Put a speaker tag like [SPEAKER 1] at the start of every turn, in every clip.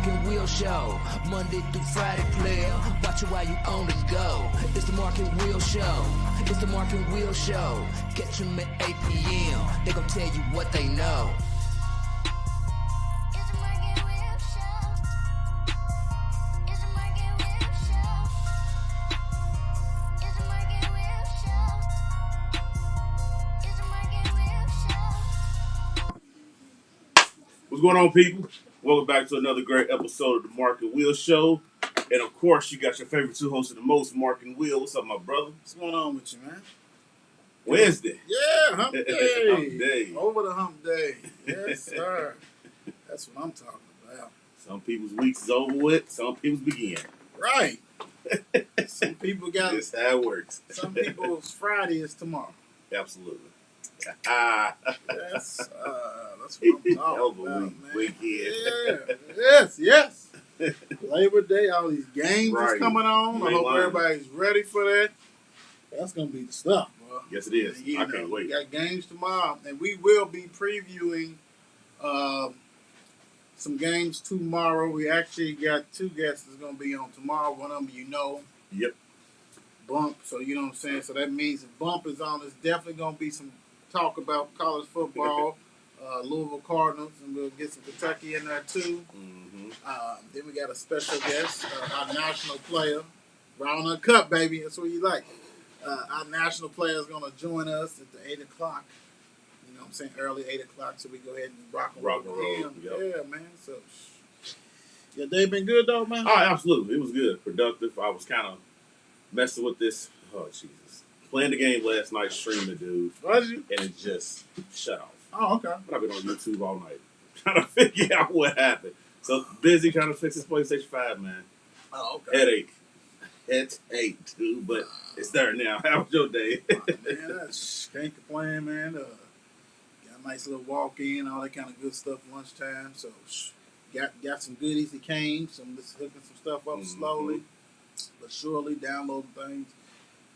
[SPEAKER 1] Mark and Will Show. Monday through Friday, player. Watch it while you on the go. It's the Mark and Will Show. It's the Mark and Will Show. Catch them at 8 p.m. They gon' tell you what they know.
[SPEAKER 2] It's the Mark and Will Show. It's the Mark and Will Show. It's the Mark and Will Show. It's the Mark and Will Show.
[SPEAKER 3] What's going on, people? Welcome back to another great episode of the Mark and Will Show. And of course, you got your favorite two hosts of the most, Mark and Will. What's up, my brother?
[SPEAKER 4] What's going on with you, man?
[SPEAKER 3] Wednesday.
[SPEAKER 4] Yeah, hump day.
[SPEAKER 3] Hump day.
[SPEAKER 4] Over the hump day. Yes, sir. That's what I'm talking about.
[SPEAKER 3] Some people's weeks is over with, some people's begin.
[SPEAKER 4] Right. Some people got
[SPEAKER 3] That's how it works.
[SPEAKER 4] some people's Friday is tomorrow.
[SPEAKER 3] Absolutely.
[SPEAKER 4] That's what I'm
[SPEAKER 3] Hell of
[SPEAKER 4] talking
[SPEAKER 3] a
[SPEAKER 4] about,
[SPEAKER 3] week.
[SPEAKER 4] man.
[SPEAKER 3] Weekend.
[SPEAKER 4] Yeah. Yes. Labor Day, all these games
[SPEAKER 3] Right.
[SPEAKER 4] is coming on.
[SPEAKER 3] You
[SPEAKER 4] I
[SPEAKER 3] ain't
[SPEAKER 4] hope
[SPEAKER 3] lying.
[SPEAKER 4] everybody's ready for that. That's gonna be the stuff, bro.
[SPEAKER 3] Yes, it is.
[SPEAKER 4] You
[SPEAKER 3] I
[SPEAKER 4] know,
[SPEAKER 3] can't wait.
[SPEAKER 4] We got games tomorrow, and we will be previewing some games tomorrow. We actually got two guests that's going to be on tomorrow. One of them,
[SPEAKER 3] Yep.
[SPEAKER 4] Bump. So, you know what I'm saying? So that means if Bump is on, there's definitely going to be some talk about college football, Louisville Cardinals, and we'll get some Kentucky in there too.
[SPEAKER 3] Mm-hmm.
[SPEAKER 4] Then we got a special guest, our national player, Round Up Cup, baby. That's what you like. Our national player is going to join us at the 8 o'clock. You know what I'm saying? Early 8 o'clock, so we go ahead and rock and roll
[SPEAKER 3] Rock and
[SPEAKER 4] with
[SPEAKER 3] roll,
[SPEAKER 4] him.
[SPEAKER 3] yep.
[SPEAKER 4] Yeah, man. So, your day been good, though, man?
[SPEAKER 3] Oh, absolutely. It was good. Productive. I was kind of messing with this. Oh, Jesus. Playing the game last night, streaming, dude.
[SPEAKER 4] Was you?
[SPEAKER 3] And it just shut off.
[SPEAKER 4] Oh, okay.
[SPEAKER 3] But I've been on YouTube all night trying to figure out what happened. So busy trying to fix this PlayStation 5, man.
[SPEAKER 4] Oh, okay.
[SPEAKER 3] Headache. Headache, dude. But it's there now. How was your day?
[SPEAKER 4] Man, that's can't complain, man. Got a nice little walk in, all that kind of good stuff lunchtime. So got some goodies that came. Just hooking some stuff up slowly but surely, downloading things.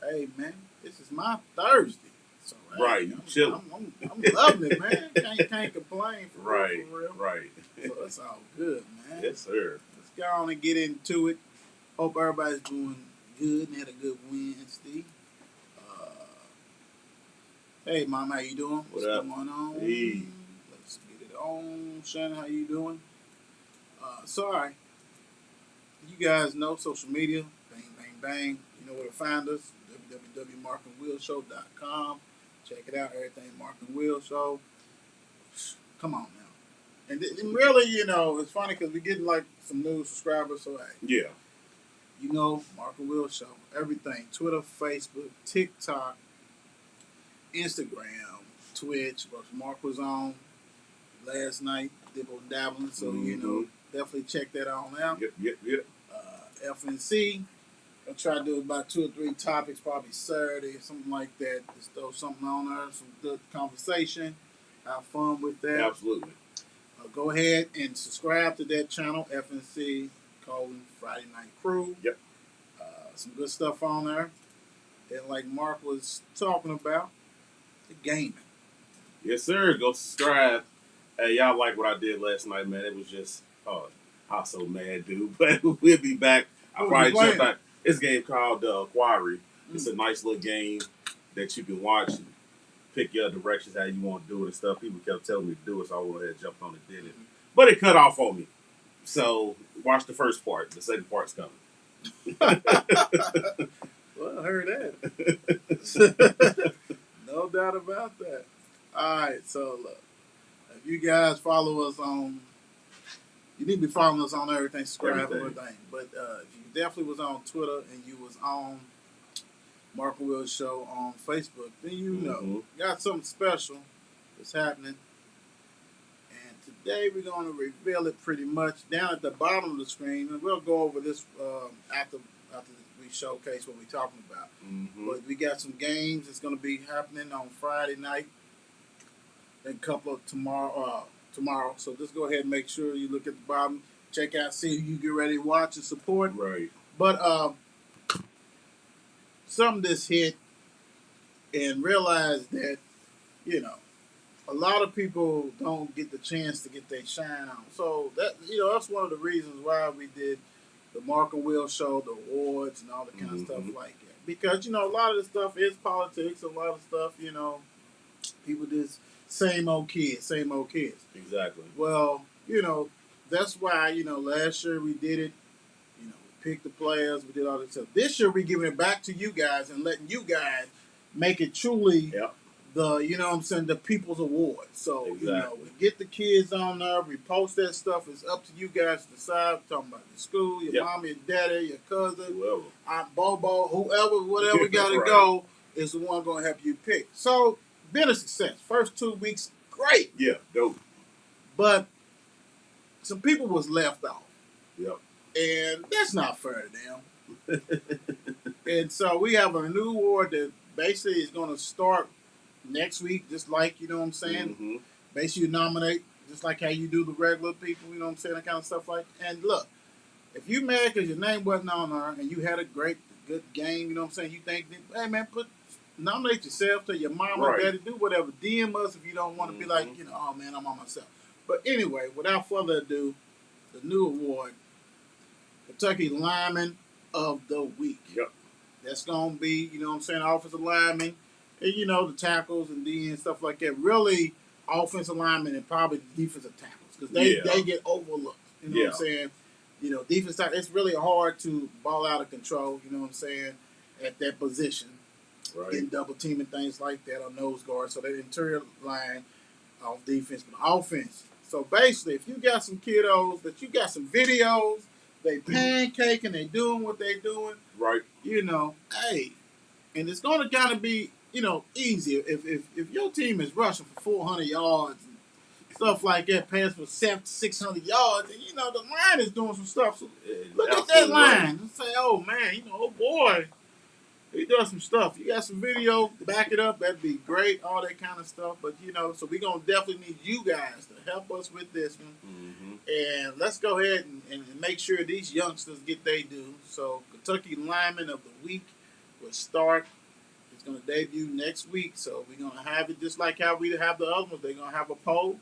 [SPEAKER 4] Hey, man, this is my Thursday. So
[SPEAKER 3] Right, you chilling.
[SPEAKER 4] I'm loving it, man. Can't complain for
[SPEAKER 3] Right,
[SPEAKER 4] real.
[SPEAKER 3] right.
[SPEAKER 4] So it's all good, man.
[SPEAKER 3] Yes, sir.
[SPEAKER 4] Let's go on and get into it. Hope everybody's doing good and had a good Wednesday. Hey, Mom, how you doing?
[SPEAKER 3] What up?
[SPEAKER 4] Going on?
[SPEAKER 3] Hey.
[SPEAKER 4] Let's get it on. Shannon, how you doing? Sorry. You guys know social media. Bang, bang, bang. You know where to find us. www.markandwillshow.com. Check it out. Everything Mark and Will Show. Come on now. And really, you know, it's funny because we're getting like some new subscribers. So, hey,
[SPEAKER 3] Yeah.
[SPEAKER 4] you know, Mark and Will Show. Everything. Twitter, Facebook, TikTok, Instagram, Twitch. Mark was on last night, dibble dabbling. So, you know, definitely check that on out.
[SPEAKER 3] Yep.
[SPEAKER 4] FNC. I'll try to do about 2 or 3 topics, probably Saturday or something like that. Just throw something on there, some good conversation. Have fun with that.
[SPEAKER 3] Absolutely.
[SPEAKER 4] Go ahead and subscribe to that channel, FNC, Friday Night Crew.
[SPEAKER 3] Yep.
[SPEAKER 4] Some good stuff on there. And like Mark was talking about, the gaming.
[SPEAKER 3] Yes, sir. Go subscribe. Hey, y'all like what I did last night, man. It was just, I was so mad, dude. But we'll be back. I'll
[SPEAKER 4] Who
[SPEAKER 3] probably
[SPEAKER 4] you playing?
[SPEAKER 3] jump back. It's a game called Quarry. It's a nice little game that you can watch and pick your directions, how you want to do it and stuff. People kept telling me to do it, so I went ahead and jumped on and did it. But it cut off on me. So watch the first part. The second part's coming.
[SPEAKER 4] Well, I heard that. No doubt about that. All right, so look, if you guys follow us on, you need to be following us on everything, subscribe, everything. But if you definitely was on Twitter and you was on Mark and Will Show on Facebook, then you know got something special that's happening. And today we're going to reveal it pretty much down at the bottom of the screen, and we'll go over this after we showcase what we're talking about. But we got some games that's going to be happening on Friday night and a couple of tomorrow. So just go ahead and make sure you look at the bottom, check out, see who you get ready to watch and support.
[SPEAKER 3] Right.
[SPEAKER 4] But something that's hit and realize that, you know, a lot of people don't get the chance to get their shine on. So that that's one of the reasons why we did the Mark and Will show, the awards, and all the kind of stuff like that. Because a lot of the stuff is politics. A lot of stuff, people just same old kids, same old kids.
[SPEAKER 3] Exactly.
[SPEAKER 4] Well, that's why last year we did it. We picked the players, we did all this stuff. This year we giving it back to you guys and letting you guys make it truly.
[SPEAKER 3] Yep.
[SPEAKER 4] The People's Award. So,
[SPEAKER 3] Exactly.
[SPEAKER 4] we get the kids on there, we post that stuff. It's up to you guys to decide. We're talking about your school, your
[SPEAKER 3] Yep.
[SPEAKER 4] mom, your daddy, your cousin,
[SPEAKER 3] Whoever.
[SPEAKER 4] Aunt Bobo, whoever, whatever got to
[SPEAKER 3] Right.
[SPEAKER 4] go is the one going to help you pick. So, been a success. First 2 weeks, great.
[SPEAKER 3] Yeah, dope.
[SPEAKER 4] But some people was left off.
[SPEAKER 3] Yep.
[SPEAKER 4] And that's not fair to them. And so we have a new award that basically is going to start next week, just like,
[SPEAKER 3] Mm-hmm.
[SPEAKER 4] Basically, you nominate just like how you do the regular people, that kind of stuff like that. And look, if you mad because your name wasn't on there and you had a good game, you think, hey, man, nominate yourself to your mama,
[SPEAKER 3] Right.
[SPEAKER 4] daddy, do whatever. DM us if you don't want to be like, oh, man, I'm on myself. But anyway, without further ado, the new award, Kentucky Lineman of the Week.
[SPEAKER 3] Yep.
[SPEAKER 4] That's going to be, offensive lineman, and, the tackles and D and stuff like that. Really, offensive linemen and probably defensive tackles because they get overlooked. You know what I'm saying? Defense tackle, it's really hard to ball out of control, at that position.
[SPEAKER 3] Right.
[SPEAKER 4] Getting double team and things like that on nose guard. So that interior line off defense, but offense. So basically, if you got some kiddos that you got some videos, they pancaking, they doing what they doing,
[SPEAKER 3] Right.
[SPEAKER 4] hey, and it's going to kind of be, easier if your team is rushing for 400 yards and stuff like that, pass for 600 yards, and the line is doing some stuff. So look at that line and say, oh man, oh boy, he does some stuff. You got some video to back it up, that'd be great, all that kind of stuff. But so we're gonna definitely need you guys to help us with this one.
[SPEAKER 3] Mm-hmm.
[SPEAKER 4] And let's go ahead and make sure these youngsters get their due. So Kentucky Lineman of the Week will start. It's going to debut next week. So we're going to have it just like how we have the other ones. They're going to have a poll.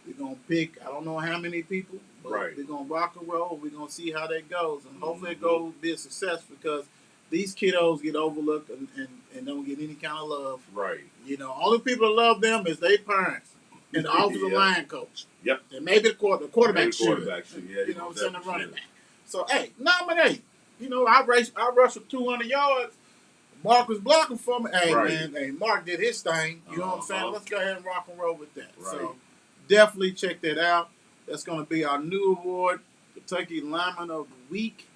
[SPEAKER 4] We're going to pick, I don't know how many people, but
[SPEAKER 3] Right.
[SPEAKER 4] we're going to rock and roll. We're going to see how that goes. And hopefully it goes be a success because these kiddos get overlooked and don't get any kind of love.
[SPEAKER 3] Right.
[SPEAKER 4] Only people that love them is their parents and the offensive
[SPEAKER 3] Yeah.
[SPEAKER 4] line coach.
[SPEAKER 3] Yep.
[SPEAKER 4] And maybe the quarterback
[SPEAKER 3] Maybe
[SPEAKER 4] should.
[SPEAKER 3] quarterback should, yeah,
[SPEAKER 4] You know what I'm saying? The
[SPEAKER 3] definitely
[SPEAKER 4] running
[SPEAKER 3] should.
[SPEAKER 4] back. So, hey, nominate. I rushed for 200 yards. Mark was blocking for me. Hey,
[SPEAKER 3] Right.
[SPEAKER 4] man, hey, Mark did his thing. You know what I'm saying?
[SPEAKER 3] Uh-huh.
[SPEAKER 4] Let's go ahead and rock and roll with that.
[SPEAKER 3] Right.
[SPEAKER 4] So, definitely check that out. That's going to be our new award, Kentucky Lineman of the Week.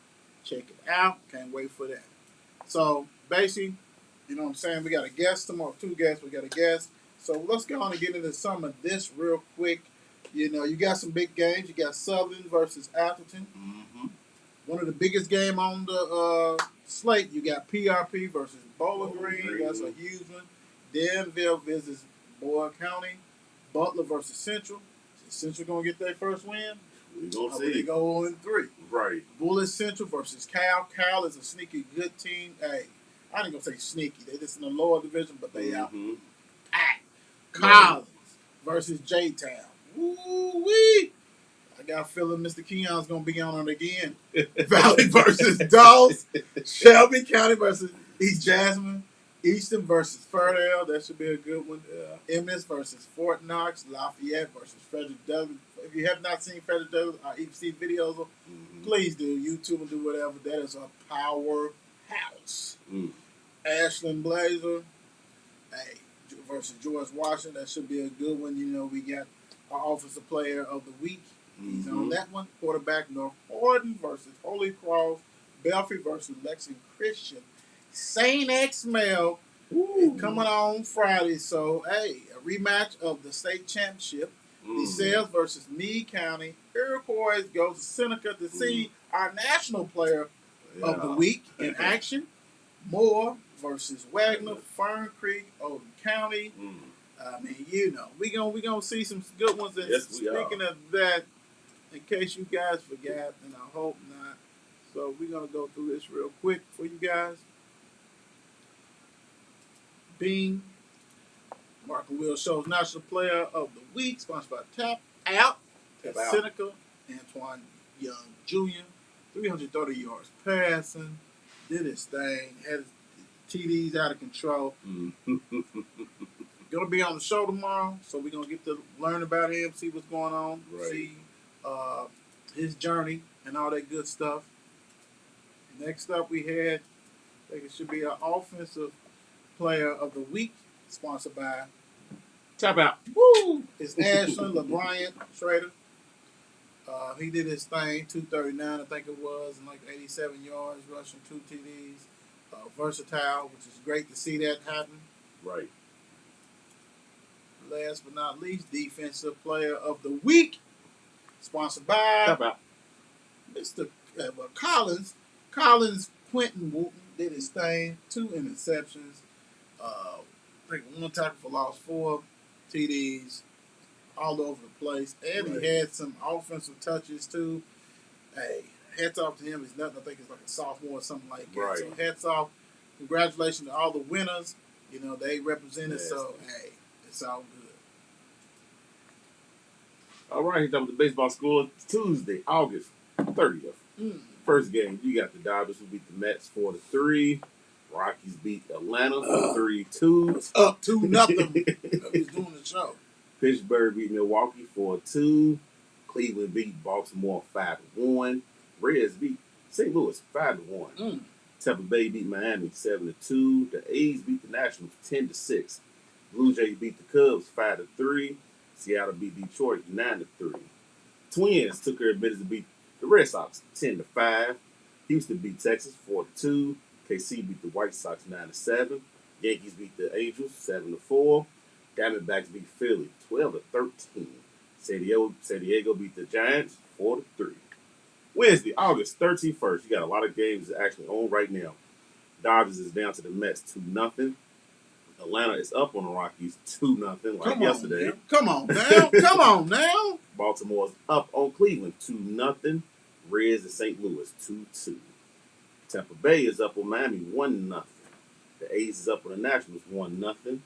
[SPEAKER 4] Check it out. Can't wait for that. So, basically, you know what I'm saying? We got a guest tomorrow. 2 guests. We got a guest. So, let's go on and get into some of this real quick. You got some big games. You got Southern versus Atherton.
[SPEAKER 3] Mm-hmm.
[SPEAKER 4] One of the biggest game on the slate. You got PRP versus Bowling Green. That's a huge one. Danville visits Boyle County. Butler versus Central. Is Central gonna get their first win?
[SPEAKER 3] We gonna
[SPEAKER 4] Or will they
[SPEAKER 3] see.
[SPEAKER 4] go 0-3?
[SPEAKER 3] Right.
[SPEAKER 4] Bullis Central versus Cal. Cal is a sneaky good team. Hey, I ain't gonna say sneaky. They just in the lower division, but they out
[SPEAKER 3] Mm-hmm.
[SPEAKER 4] packed. Collins versus J-Town. Woo-wee! I got a feeling Mr. Keon's going to be on it again. Valley versus Dawes. Shelby County versus East Jasmine. Easton versus Ferdale. That should be a good one.
[SPEAKER 3] Yeah.
[SPEAKER 4] Emnis versus Fort Knox. Lafayette versus Frederick Douglass. If you have not seen Frederick Douglass or even seen videos of,
[SPEAKER 3] Mm-hmm.
[SPEAKER 4] please do. YouTube and do whatever. That is a powerhouse.
[SPEAKER 3] Mm.
[SPEAKER 4] Ashland Blazer. Hey, versus George Washington. That should be a good one. We got our Offensive Player of the Week. He's on that one. Quarterback North Horton versus Holy Cross. Belfry versus Lexington Christian. St. X Male coming on Friday. So, hey, a rematch of the state championship. DeSales versus Meade County. Iroquois goes to Seneca to see our national player of the week in action. Moore versus Wagner, Fern Creek, Oden County. I mean, we gonna see some good ones. And
[SPEAKER 3] Yes, we are.
[SPEAKER 4] speaking of that, in case you guys forgot, and I hope not, so we're gonna go through this real quick for you guys. Bing. Mark and Will Show's National Player of the Week, sponsored by Tap Out.
[SPEAKER 3] Tap Out.
[SPEAKER 4] Seneca, Antoine Young Jr., 330 yards passing, did his thing, had his TDs out of control. Gonna be on the show tomorrow, so we're gonna get to learn about him, see what's going on,
[SPEAKER 3] Right.
[SPEAKER 4] see his journey and all that good stuff. Next up, we had, I think it should be an offensive player of the week, sponsored by
[SPEAKER 3] Tap Out.
[SPEAKER 4] Woo! It's Ashland LeBryant Schrader. He did his thing, 239, I think it was, and like 87 yards, rushing 2 TDs. Versatile, which is great to see that happen.
[SPEAKER 3] Right.
[SPEAKER 4] Last but not least, defensive player of the week, sponsored by
[SPEAKER 3] Tap Out.
[SPEAKER 4] Mr. Collins. Collins Quentin Wooten did his thing, 2 interceptions. I think 1 tackle for loss, 4 TDs, all over the place. And
[SPEAKER 3] Right.
[SPEAKER 4] he had some offensive touches too. Hey, hats off to him. He's nothing. I think it's like a sophomore or something like that.
[SPEAKER 3] Right.
[SPEAKER 4] So hats off. Congratulations to all the winners. You know, they represented.
[SPEAKER 3] Yes.
[SPEAKER 4] So, hey, it's all good.
[SPEAKER 3] All right, here comes the baseball score. Tuesday, August 30th. First game, you got the Dodgers who beat the Mets 4-3. Rockies beat Atlanta 3-2.
[SPEAKER 4] It's up 2-0. He's doing the show.
[SPEAKER 3] Pittsburgh beat Milwaukee 4-2. Cleveland beat Baltimore 5-1. Reds beat St. Louis 5-1. Tampa Bay beat Miami 7-2. The A's beat the Nationals 10-6. Blue Jays beat the Cubs 5-3. Seattle beat Detroit 9-3. Twins took their business to beat the Red Sox 10-5. Houston beat Texas 4-2. KC beat the White Sox 9-7. Yankees beat the Angels 7-4. Diamondbacks beat Philly 12-13. San Diego beat the Giants 4-3. Wednesday, August 31st. You got a lot of games actually on right now. Dodgers is down to the Mets 2-0. Atlanta is up on the Rockies 2-0 like yesterday.
[SPEAKER 4] Come on now. Come on now.
[SPEAKER 3] Baltimore's up on Cleveland 2-0. Reds and St. Louis 2-2. Tampa Bay is up on Miami 1-0. The A's is up on the Nationals 1-0.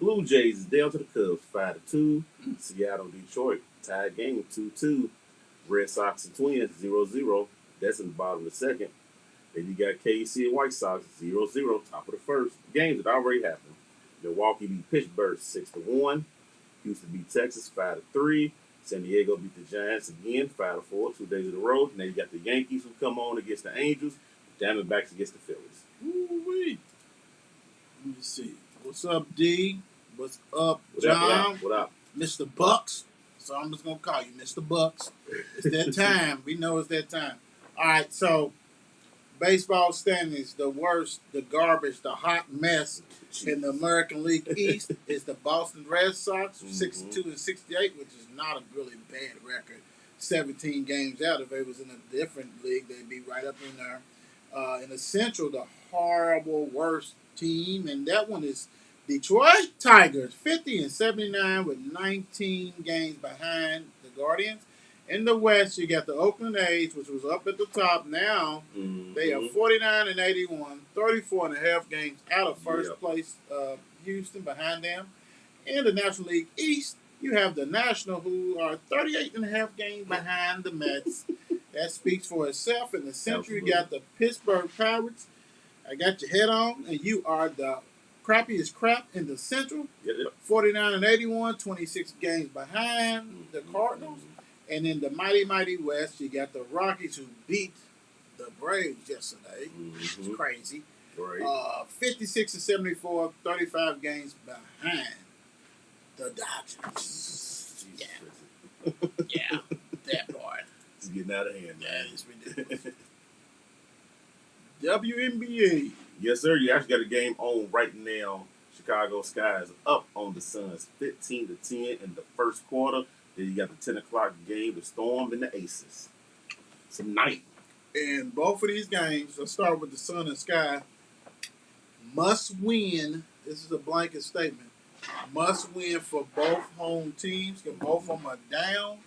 [SPEAKER 3] Blue Jays is down to the Cubs 5-2. Seattle, Detroit tied game 2-2. Red Sox and Twins 0-0. That's in the bottom of the second. Then you got KC and White Sox 0-0, top of the first. Games that already happened. Milwaukee beat Pittsburgh 6-1. Houston beat Texas 5-3. San Diego beat the Giants again 5-4, 2 days in a row. Now you got the Yankees who come on against the Angels. Diamondbacks against the Phillies.
[SPEAKER 4] Ooh-wee. Let me see. What's up, D? What's up,
[SPEAKER 3] What
[SPEAKER 4] John?
[SPEAKER 3] up? What up?
[SPEAKER 4] Mr. Bucks. So I'm just gonna call you Mr. Bucks. It's that time. We know it's that time. All right. So baseball standings: the worst, the garbage, the hot mess in the American League East is the Boston Red Sox, 62-68, which is not a really bad record. 17 games out. If it was in a different league, they'd be right up in there. In the Central, the horrible worst team, and that one is Detroit Tigers, 50-79 with 19 games behind the Guardians. In the West, you got the Oakland A's, which was up at the top. Now they are 49-81, 34.5 games out of first place. Houston behind them. In the National League East, you have the National, who are 38.5 games behind the Mets. That speaks for itself. In the Central, you got the Pittsburgh Pirates. I got your head on, and you are the crappiest crap in the Central. 49-81, 26 games behind the Cardinals. And in the mighty West, you got the Rockies, who beat the Braves yesterday, which is crazy.
[SPEAKER 3] Right.
[SPEAKER 4] 56-74, 35 games behind the Dodgers. Yeah, that part.
[SPEAKER 3] It's getting out of hand,
[SPEAKER 4] Yeah,
[SPEAKER 3] man.
[SPEAKER 4] it's ridiculous. WNBA.
[SPEAKER 3] Yes, sir. You actually got a game on right now. Chicago Sky is up on the Suns 15-10 in the first quarter. Then you got the 10 o'clock game, the Storm and the Aces. Tonight.
[SPEAKER 4] And both of these games, let's start with the Sun and Sky, must win. This is a blanket statement. Must win for both home teams, because both of them are down.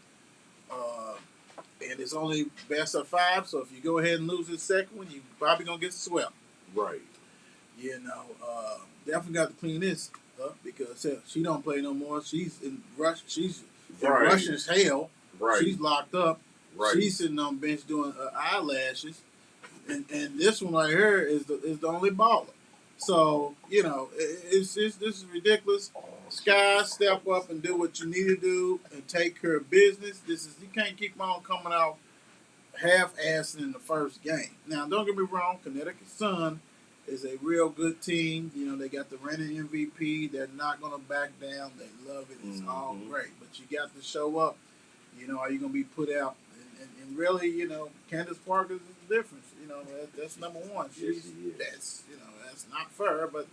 [SPEAKER 4] And it's only best of 5, so if you go ahead and lose the second one, you're probably going to get swept.
[SPEAKER 3] Right.
[SPEAKER 4] You know, definitely got to clean this up because hell, she don't play no more. She's in rush. She's in
[SPEAKER 3] Right.
[SPEAKER 4] Russian as hell.
[SPEAKER 3] Right.
[SPEAKER 4] She's locked up.
[SPEAKER 3] Right.
[SPEAKER 4] She's sitting on the bench doing eyelashes, and this one right here is the only baller. So it's this is ridiculous. Sky, step up and do what you need to do and take care of business. You can't keep on coming out half-assed in the first game. Now, don't get me wrong, Connecticut Sun is a real good team. They got the reigning MVP. They're not going to back down. They love it. It's all great. But you got to show up. Are you going to be put out? And really, Candace Parker is the difference. That's number one. That's not fair, but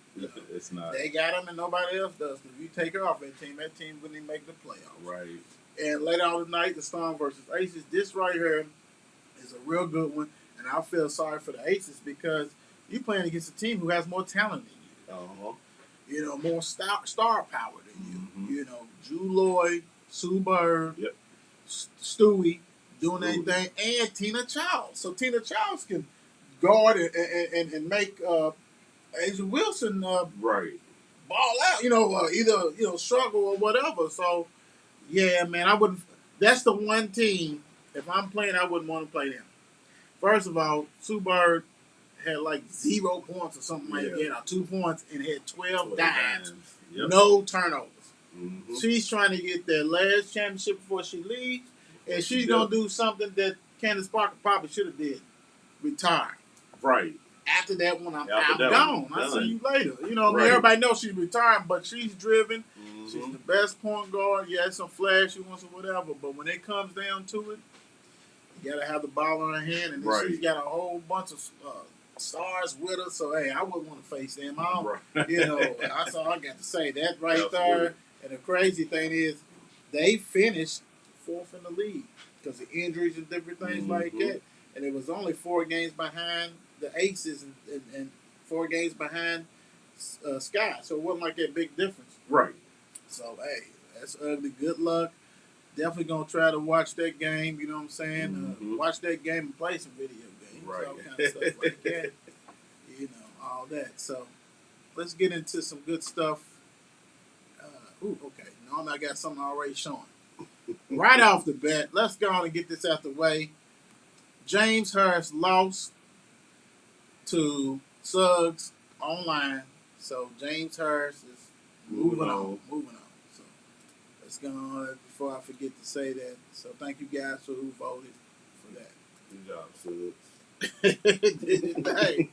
[SPEAKER 3] it's not.
[SPEAKER 4] They got them and nobody else does. If you take her off that team wouldn't even make the playoffs.
[SPEAKER 3] Right.
[SPEAKER 4] And later on tonight, the Storm versus Aces. This right here is a real good one, and I feel sorry for the Aces because you're playing against a team who has more talent than you. More star power than you. Drew Lloyd, Sue Bird, Stewie doing anything, and Tina Childs. So Tina Childs can guard and make Asia Wilson
[SPEAKER 3] right
[SPEAKER 4] ball out. Either struggle or whatever. So yeah, man, I wouldn't. That's the one team. If I'm playing, I wouldn't want to play them. First of all, Sue Bird had like 0 points or something like that, or 2 points, and had 12 dimes. No turnovers. Mm-hmm. She's trying to get their last championship before she leaves, and she's going to do something that Candace Parker probably should have did. Retire.
[SPEAKER 3] Right.
[SPEAKER 4] After that one, I'm gone. I'll see you later.
[SPEAKER 3] Right.
[SPEAKER 4] Everybody knows she's retiring, but she's driven. Mm-hmm. She's the best point guard. Yeah, some flashy ones or whatever, but when it comes down to it, you got to have the ball in her hand, and she's got a whole bunch of stars with her. So, hey, I wouldn't want to face them. That's all I got to say. That right there. And the crazy thing is, they finished 4th in the league because of injuries and different things like that. And it was only 4 games behind the Aces and 4 games behind Sky. So it wasn't like that big difference.
[SPEAKER 3] Right.
[SPEAKER 4] So, hey, that's ugly. Good luck. Definitely going to try to watch that game. You know what I'm saying? Watch that game and play some video games.
[SPEAKER 3] Right.
[SPEAKER 4] All kind of stuff like that. All that. So let's get into some good stuff. Okay. Normally I got something already showing. Right off the bat, let's go on and get this out the way. James Harris lost to Suggs online. So James Harris is moving on. So let's go on before I forget to say that. So thank you guys for who voted for that.
[SPEAKER 3] Good job, Suggs.
[SPEAKER 4] Hey,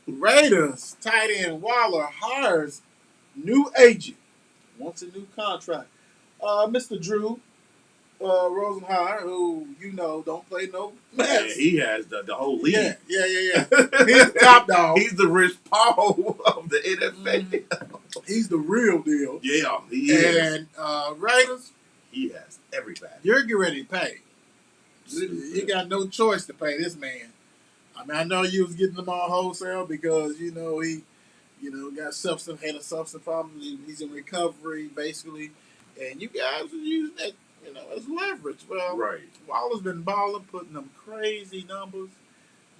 [SPEAKER 4] Raiders tight end Waller hires new agent. Wants a new contract. Mr. Drew Rosenhauer, who don't play no mess.
[SPEAKER 3] Yeah, he has the whole league.
[SPEAKER 4] Yeah. He's the top dog.
[SPEAKER 3] He's the Rich Paul of the NFL.
[SPEAKER 4] He's the real deal.
[SPEAKER 3] Yeah, he is.
[SPEAKER 4] And Raiders,
[SPEAKER 3] he has everybody.
[SPEAKER 4] You're getting ready to pay. You got no choice to pay this man. I mean, I know you was getting them on wholesale because he got had a substance problem. He's in recovery basically, and you guys are using that as leverage. Well,
[SPEAKER 3] right.
[SPEAKER 4] Waller's been balling, putting them crazy numbers.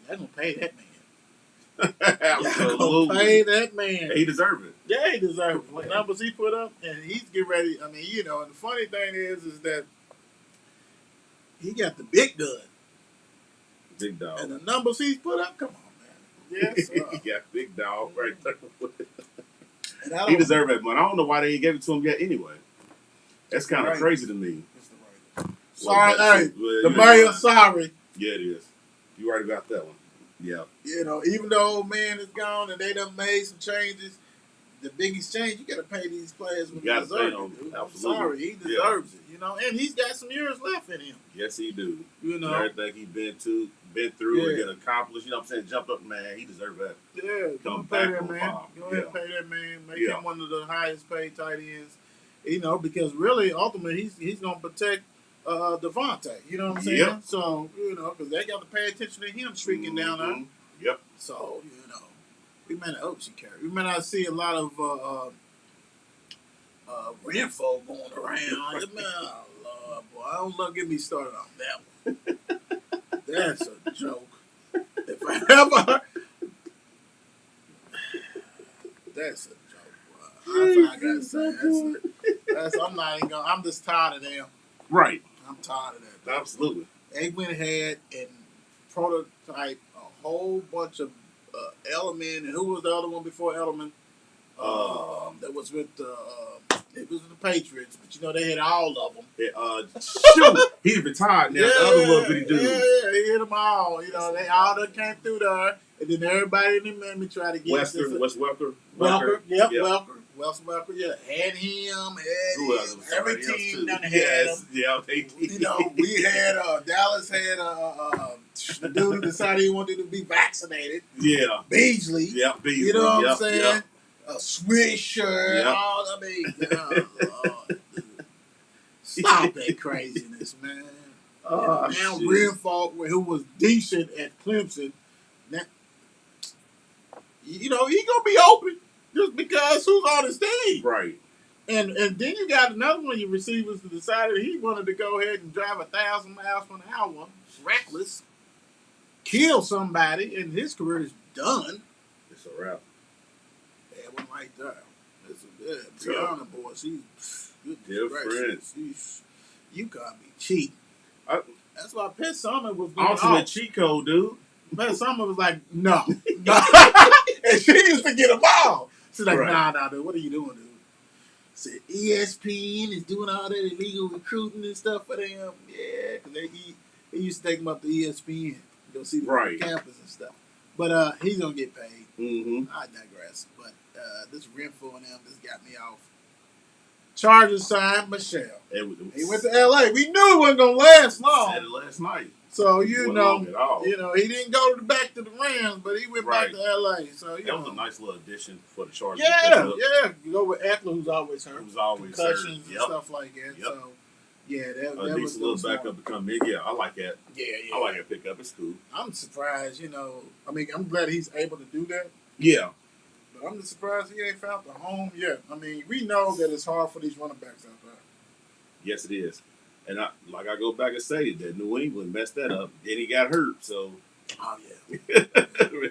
[SPEAKER 4] They're gonna pay that man.
[SPEAKER 3] Absolutely.
[SPEAKER 4] Gonna pay that man.
[SPEAKER 3] He deserves it.
[SPEAKER 4] Yeah, he deserves it. The numbers he put up, and he's getting ready. I mean, and the funny thing is that he got the big gun.
[SPEAKER 3] Big dog.
[SPEAKER 4] And the numbers he's put up, come on, man. Yes,
[SPEAKER 3] He got big dog right there.
[SPEAKER 4] And
[SPEAKER 3] he deserved that money. I don't know why they ain't gave it to him yet anyway. That's kind of crazy to me.
[SPEAKER 4] Sorry, the mayor, sorry.
[SPEAKER 3] Yeah, it is. You right about that one. Yeah.
[SPEAKER 4] Even though old man is gone and they done made some changes, the biggest change, you got to pay these players when they deserve it. I'm sorry, he deserves it. And he's got some years left in him.
[SPEAKER 3] Yes, he do. Everything he's been through and accomplished. What I'm saying, jumped up, man. He deserves that.
[SPEAKER 4] Yeah, come pay that man. Go ahead and pay that man. Make him one of the highest paid tight ends. Because really, ultimately, he's gonna protect Devontae. You know what I'm saying?
[SPEAKER 3] Yep.
[SPEAKER 4] So because they got to pay attention to him streaking down there.
[SPEAKER 3] Yep.
[SPEAKER 4] So we may not see a lot of Renfro going around. Lord, boy, I don't love get me started on that one. That's a joke. If I ever, that's a joke. That's all I gotta say. I'm not even gonna. I'm just tired of them.
[SPEAKER 3] Right.
[SPEAKER 4] I'm tired of that.
[SPEAKER 3] Absolutely.
[SPEAKER 4] They went ahead and prototype a whole bunch of Edelman, and who was the other one before Edelman? That was with it was the Patriots, but you know they had all of them.
[SPEAKER 3] Shoot, he's retired now. The other little bitty dude.
[SPEAKER 4] Yeah, he hit them all. You know, they all that came through there, and then everybody in the Miami tried to get
[SPEAKER 3] Wes Welker.
[SPEAKER 4] Welker, yep, Welker. Wes Welker, yeah, had him,
[SPEAKER 3] Who else?
[SPEAKER 4] every team done had him.
[SPEAKER 3] Yeah,
[SPEAKER 4] You know, we had Dallas had the dude who decided he wanted to be vaccinated.
[SPEAKER 3] Yeah.
[SPEAKER 4] Beasley.
[SPEAKER 3] Yeah, Beasley.
[SPEAKER 4] You know what
[SPEAKER 3] yep,
[SPEAKER 4] I'm saying?
[SPEAKER 3] Yep.
[SPEAKER 4] A Swisher.
[SPEAKER 3] Yep.
[SPEAKER 4] All, I mean, Lord, stop that craziness, man.
[SPEAKER 3] Oh,
[SPEAKER 4] now
[SPEAKER 3] shit.
[SPEAKER 4] Renfro, who was decent at Clemson, now, you know, he gonna be open just because who's on his team.
[SPEAKER 3] Right.
[SPEAKER 4] And then you got another one of your receivers who decided he wanted to go ahead and drive 1,000 miles per hour, reckless, kill somebody, and his career is done.
[SPEAKER 3] It's a wrap.
[SPEAKER 4] That one right there. That's a good. Brianna boy, she's good.
[SPEAKER 3] Different.
[SPEAKER 4] You can't be cheating. That's why Pet Summer was going
[SPEAKER 3] Ultimate
[SPEAKER 4] off.
[SPEAKER 3] cheat code, dude.
[SPEAKER 4] Pet Summer was like, no. And she used to get a ball. She's like,
[SPEAKER 3] Right.
[SPEAKER 4] nah, dude, what are you doing, dude? Said ESPN is doing all that illegal recruiting and stuff for them. Yeah, because they used to take them up to ESPN, go see the campus and stuff. But he's going to get paid.
[SPEAKER 3] Mm-hmm.
[SPEAKER 4] I digress. But this Renfro and them just got me off. Chargers signed Michelle. He went to LA. We knew it wasn't gonna last long.
[SPEAKER 3] Said it last night.
[SPEAKER 4] So
[SPEAKER 3] Wasn't long at all.
[SPEAKER 4] he didn't go back to the Rams, but he went back to LA. So
[SPEAKER 3] that was a nice little addition for the Chargers.
[SPEAKER 4] Yeah. You go with Eckler, who's always hurt.
[SPEAKER 3] Who's always
[SPEAKER 4] concussions
[SPEAKER 3] hurt.
[SPEAKER 4] and stuff like that.
[SPEAKER 3] Yep.
[SPEAKER 4] So that
[SPEAKER 3] a
[SPEAKER 4] was
[SPEAKER 3] decent little backup to come in. Yeah, I like that.
[SPEAKER 4] Yeah.
[SPEAKER 3] I like that pickup. It's cool.
[SPEAKER 4] I'm surprised. I mean, I'm glad he's able to do that.
[SPEAKER 3] Yeah.
[SPEAKER 4] But I'm just surprised he ain't found the home yet. I mean, we know that it's hard for these running backs out there.
[SPEAKER 3] Yes, it is. And I go back and say that New England messed that up. Then he got hurt. So
[SPEAKER 4] Oh yeah.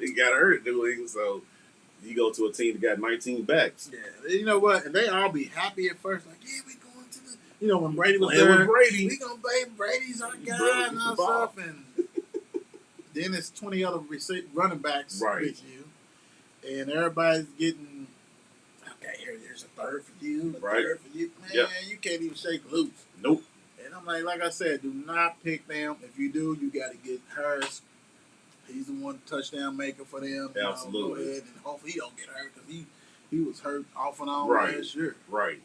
[SPEAKER 3] he got hurt in New England. So you go to a team that got 19 backs.
[SPEAKER 4] Yeah. You know what? And they all be happy at first, like, yeah, we going to the. When Brady was
[SPEAKER 3] Playing
[SPEAKER 4] there,
[SPEAKER 3] with Brady.
[SPEAKER 4] we gonna play Brady's our guy
[SPEAKER 3] Brady
[SPEAKER 4] and all
[SPEAKER 3] the ball.
[SPEAKER 4] stuff, and then it's 20 other running backs with you, and everybody's getting. Okay, here's a third for you, a third for you. Man, you can't even shake loose.
[SPEAKER 3] Nope.
[SPEAKER 4] And I'm like I said, do not pick them. If you do, you got to get Harris. He's the one touchdown maker for them.
[SPEAKER 3] Absolutely.
[SPEAKER 4] Go ahead and hopefully he don't get hurt because he was hurt off and on
[SPEAKER 3] Right.
[SPEAKER 4] last year.
[SPEAKER 3] Right.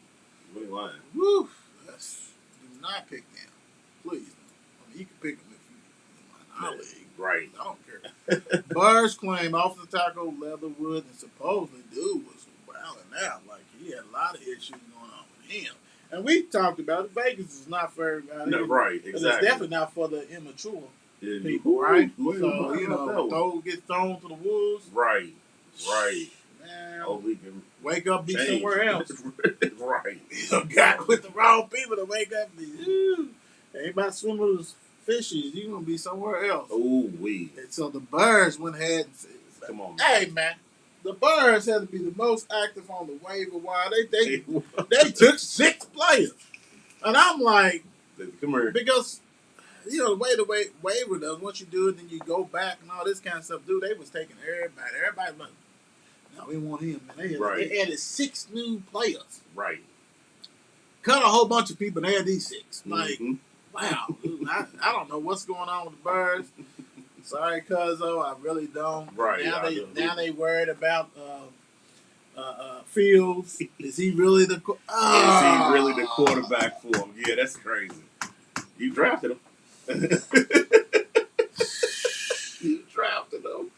[SPEAKER 3] You ain't lying.
[SPEAKER 4] Woo! Do not pick them, please. I mean, you can pick them if you in my league.
[SPEAKER 3] Right.
[SPEAKER 4] I don't care. Burrs claim offensive tackle Leatherwood and supposedly dude was wilding out. Like he had a lot of issues going on with him. And we talked about it. Vegas is not for everybody.
[SPEAKER 3] No, right,
[SPEAKER 4] And
[SPEAKER 3] exactly.
[SPEAKER 4] it's definitely not for the immature
[SPEAKER 3] Yeah,
[SPEAKER 4] people, right?
[SPEAKER 3] Ooh,
[SPEAKER 4] So, get thrown to the wolves.
[SPEAKER 3] Right. Right.
[SPEAKER 4] Man,
[SPEAKER 3] Oh, we can
[SPEAKER 4] wake up, be
[SPEAKER 3] change.
[SPEAKER 4] somewhere else.
[SPEAKER 3] Right.
[SPEAKER 4] You got with the wrong people to wake up. Ain't about swimming with fishes. You gonna be somewhere else.
[SPEAKER 3] Oh, we.
[SPEAKER 4] And so the Birds went ahead and said,
[SPEAKER 3] Come on, man.
[SPEAKER 4] "Hey, man, the Birds had to be the most active on the waiver wire. They took 6 players, and I'm like,
[SPEAKER 3] Come here.
[SPEAKER 4] because the way the waiver does, once you do it, then you go back and all this kind of stuff. Dude, they was taking everybody. Everybody like, no, we want him. Man, they added 6 new players.
[SPEAKER 3] Right.
[SPEAKER 4] Cut a whole bunch of people. And they had these 6. Like,
[SPEAKER 3] Mhm.
[SPEAKER 4] wow. Dude, I don't know what's going on with the Birds. Sorry, Cuzzo, I really don't.
[SPEAKER 3] Right,
[SPEAKER 4] Now
[SPEAKER 3] yeah,
[SPEAKER 4] they worried about Fields. Is he really the?
[SPEAKER 3] Is he really the quarterback for him? Yeah, that's crazy. You drafted him. You drafted him.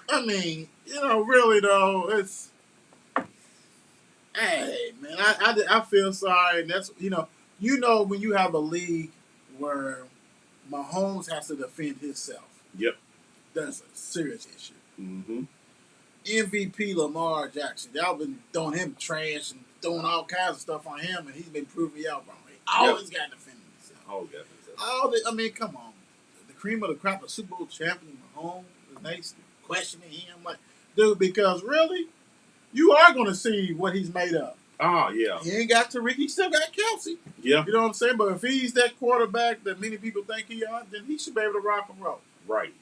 [SPEAKER 4] I mean, really though, it's. Hey man, I feel sorry. And that's when you have a league where Mahomes has to defend himself.
[SPEAKER 3] Yep.
[SPEAKER 4] That's a serious issue.
[SPEAKER 3] Mm-hmm.
[SPEAKER 4] MVP Lamar Jackson. Y'all been throwing him trash and throwing all kinds of stuff on him, and he's been proving y'all wrong. He always got to defend himself. Come on. The cream of the crop of Super Bowl champion Mahomes, and they questioning him like, dude, because really, you are going to see what he's made of.
[SPEAKER 3] Oh, yeah.
[SPEAKER 4] He ain't got Tariq. He still got Kelsey.
[SPEAKER 3] Yeah.
[SPEAKER 4] You know what I'm saying? But if he's that quarterback that many people think he are, then he should be able to rock and roll.
[SPEAKER 3] Right.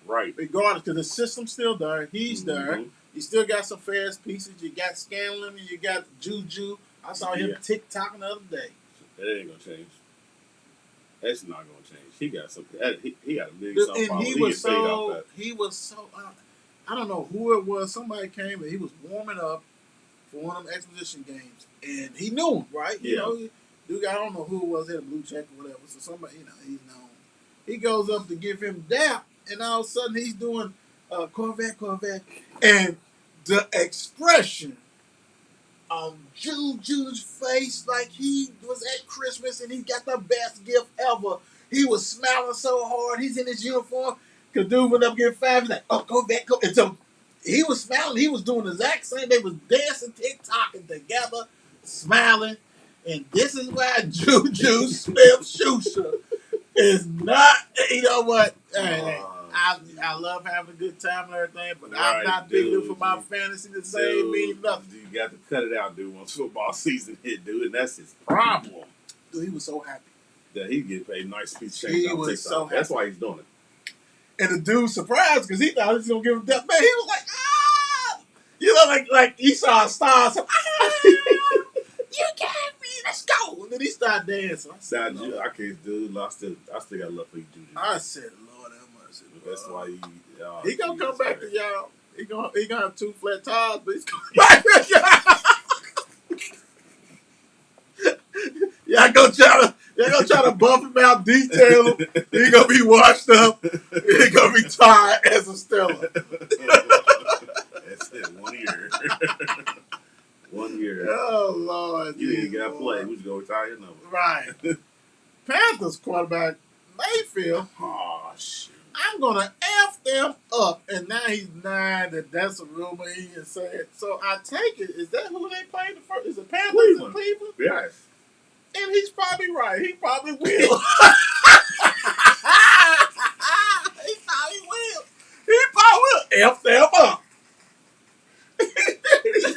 [SPEAKER 3] Right.
[SPEAKER 4] Regardless, because the system's still there. He's there.
[SPEAKER 3] Mhm.
[SPEAKER 4] You still got some fast pieces. You got Scanlon and you got Juju. I saw him
[SPEAKER 3] Yeah.
[SPEAKER 4] TikToking the other day.
[SPEAKER 3] That ain't gonna change. That's not gonna change. He got some. He got a big
[SPEAKER 4] And
[SPEAKER 3] song
[SPEAKER 4] he
[SPEAKER 3] following.
[SPEAKER 4] was
[SPEAKER 3] get paid off
[SPEAKER 4] so
[SPEAKER 3] that.
[SPEAKER 4] he was so I don't know who it was. Somebody came and he was warming up for one of them exposition games, and he knew him, right? You
[SPEAKER 3] Yeah.
[SPEAKER 4] know, dude, I don't know who it was, had a blue check or whatever. So somebody, you know, he's known. He goes up to give him dap, and all of a sudden he's doing Corvette, and the expression on Juju's face, like he was at Christmas and he got the best gift ever. He was smiling so hard. He's in his uniform. Cause dude went up getting 5. He's like, "Oh, go back, go." And so he was smiling. He was doing the exact same. They was dancing, TikToking together, smiling. And this is why Juju Smith-Schuster is not. You know what? Hey, I love having a good time and everything, but I'm
[SPEAKER 3] Right,
[SPEAKER 4] not big enough
[SPEAKER 3] dude.
[SPEAKER 4] for my fantasy to save me nothing.
[SPEAKER 3] You got to cut it out, dude. Once football season hit, dude, and that's his problem.
[SPEAKER 4] Dude, he was so happy.
[SPEAKER 3] That he get paid nice piece of
[SPEAKER 4] He
[SPEAKER 3] change on
[SPEAKER 4] was
[SPEAKER 3] TikTok.
[SPEAKER 4] so
[SPEAKER 3] That's
[SPEAKER 4] happy.
[SPEAKER 3] why he's doing it.
[SPEAKER 4] And the dude surprised because he thought he was gonna give him that. Man, he was like, "Ah!" You know, like he saw a star. So, "Ah, you got me. Let's go." And then he started dancing. I said,
[SPEAKER 3] Sad, I can't, dude. I still got love for you, Juju.
[SPEAKER 4] Lord have mercy.
[SPEAKER 3] That's why
[SPEAKER 4] He gonna come
[SPEAKER 3] Jesus
[SPEAKER 4] back
[SPEAKER 3] Christ.
[SPEAKER 4] to y'all. He gonna have 2 flat tires, but he's coming back to y'all. Y'all gonna try to buff him out, detail him. He gonna be washed up. He gonna be tired as a Stella.
[SPEAKER 3] That's it. 1 year. 1 year.
[SPEAKER 4] Oh Lord,
[SPEAKER 3] You ain't
[SPEAKER 4] Jesus,
[SPEAKER 3] got to play.
[SPEAKER 4] Lord.
[SPEAKER 3] We should go retire your number.
[SPEAKER 4] Right. Panthers quarterback Mayfield.
[SPEAKER 3] Oh, shit.
[SPEAKER 4] I'm gonna F them up, and now he's 9. That's a rumor he has said. So I take it. Is that who they played the first? Is it Panthers in
[SPEAKER 3] Cleveland.
[SPEAKER 4] Cleveland?
[SPEAKER 3] Yes.
[SPEAKER 4] And he's probably right. He probably will. He probably will. He probably will F them up. He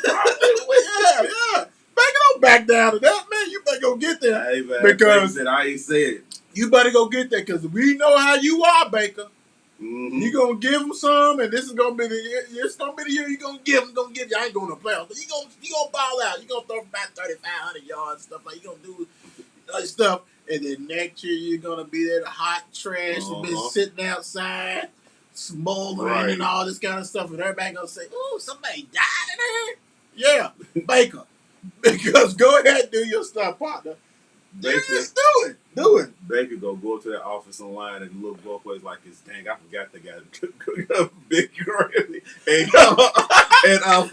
[SPEAKER 4] probably will. Yeah. Better don't back down to that, man. You better go get there.
[SPEAKER 3] Hey, man.
[SPEAKER 4] Because-
[SPEAKER 3] Baker said, I ain't said.
[SPEAKER 4] You better go get there because we know how you are, Baker.
[SPEAKER 3] Mm-hmm.
[SPEAKER 4] You gonna give him some, and this is gonna be the year. It's gonna be the year you gonna give him. Gonna give you. I ain't going to playoffs, but you gonna ball out. You gonna throw for about 3,500 yards, stuff like you gonna do stuff, and then next year you're gonna be there, the hot trash, and been sitting outside, smoldering
[SPEAKER 3] Right.
[SPEAKER 4] and all this kind of stuff, and everybody gonna say, "Ooh, somebody died in here." Yeah, Baker. Because go ahead and do your stuff, partner.
[SPEAKER 3] Baker,
[SPEAKER 4] Just do it. Do it.
[SPEAKER 3] Baker go up to that office online and look both ways like it's dang. I forgot the guy. Big Granny. And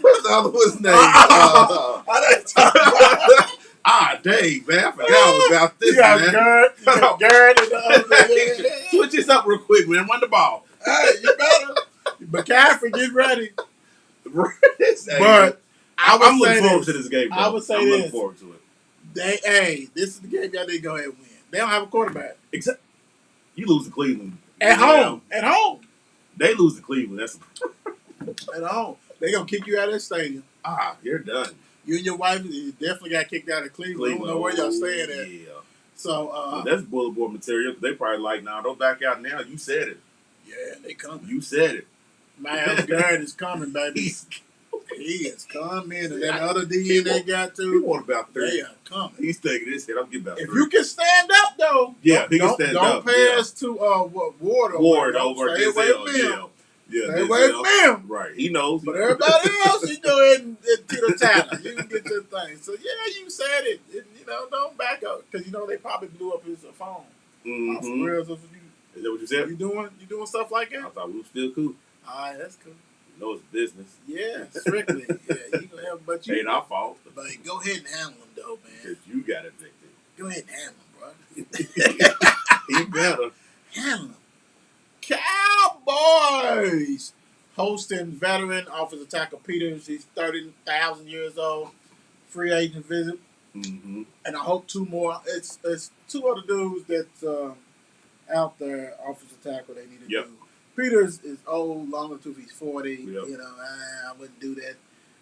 [SPEAKER 3] what's the other one's name? Dang, man. I forgot about this,
[SPEAKER 4] You got
[SPEAKER 3] man.
[SPEAKER 4] Garrett. You got Garrett and the other.
[SPEAKER 3] Switch this up real quick, man. Run the ball.
[SPEAKER 4] Hey, you better. McCaffrey, get ready.
[SPEAKER 3] Hey,
[SPEAKER 4] But
[SPEAKER 3] I'm looking forward to this game, bro.
[SPEAKER 4] I would say
[SPEAKER 3] I'm looking
[SPEAKER 4] this.
[SPEAKER 3] forward to it.
[SPEAKER 4] This is the game y'all need to go ahead and win. They don't have a quarterback.
[SPEAKER 3] Except you lose to Cleveland.
[SPEAKER 4] At home. At home.
[SPEAKER 3] They lose to Cleveland. That's
[SPEAKER 4] At home. They going to kick you out of that stadium.
[SPEAKER 3] you're done.
[SPEAKER 4] You and your wife you definitely got kicked out of Cleveland. I don't know where y'all staying at.
[SPEAKER 3] Yeah.
[SPEAKER 4] So,
[SPEAKER 3] Well, that's bullet board material. They probably like, nah, don't back out now. You said it.
[SPEAKER 4] yeah, they coming.
[SPEAKER 3] You said it.
[SPEAKER 4] Miles Garrett is coming, baby. He is coming. And that other
[SPEAKER 3] he
[SPEAKER 4] DN they
[SPEAKER 3] want-
[SPEAKER 4] got
[SPEAKER 3] He
[SPEAKER 4] to,
[SPEAKER 3] won about
[SPEAKER 4] they
[SPEAKER 3] 3.
[SPEAKER 4] are coming.
[SPEAKER 3] He's taking this hit. I'm getting about
[SPEAKER 4] If
[SPEAKER 3] 3.
[SPEAKER 4] you can stand up, though,
[SPEAKER 3] Yeah, he can stand
[SPEAKER 4] don't
[SPEAKER 3] up,
[SPEAKER 4] pass to Ward
[SPEAKER 3] Ward
[SPEAKER 4] Don't
[SPEAKER 3] over
[SPEAKER 4] stay away
[SPEAKER 3] Denzel.
[SPEAKER 4] from him.
[SPEAKER 3] Yeah,
[SPEAKER 4] Stay away from him.
[SPEAKER 3] Right. He knows.
[SPEAKER 4] But everybody else, you go ahead and teeter tatter. You can get your thing. So yeah, you said it. Don't back up because they probably blew up his phone.
[SPEAKER 3] Mm-hmm.
[SPEAKER 4] For real, so
[SPEAKER 3] Is that what you said?
[SPEAKER 4] you doing stuff like
[SPEAKER 3] I
[SPEAKER 4] that?
[SPEAKER 3] thought we were still cool.
[SPEAKER 4] All right, that's cool.
[SPEAKER 3] You know it's business.
[SPEAKER 4] Yeah, strictly. Yeah, you gonna have, but you.
[SPEAKER 3] Ain't our fault.
[SPEAKER 4] But go ahead and handle him though, man.
[SPEAKER 3] Because you got evicted.
[SPEAKER 4] Go ahead and handle him, bro.
[SPEAKER 3] He better.
[SPEAKER 4] Handle him. Cowboys hosting veteran offensive tackle Peters. He's 30,000 years old. Free agent visit.
[SPEAKER 3] Mm-hmm.
[SPEAKER 4] And I hope 2 more. It's 2 other dudes that's out there, offensive tackle, they need to
[SPEAKER 3] Yep.
[SPEAKER 4] do. Peters is old, long in the tooth. He's 40.
[SPEAKER 3] Yep.
[SPEAKER 4] I wouldn't do that.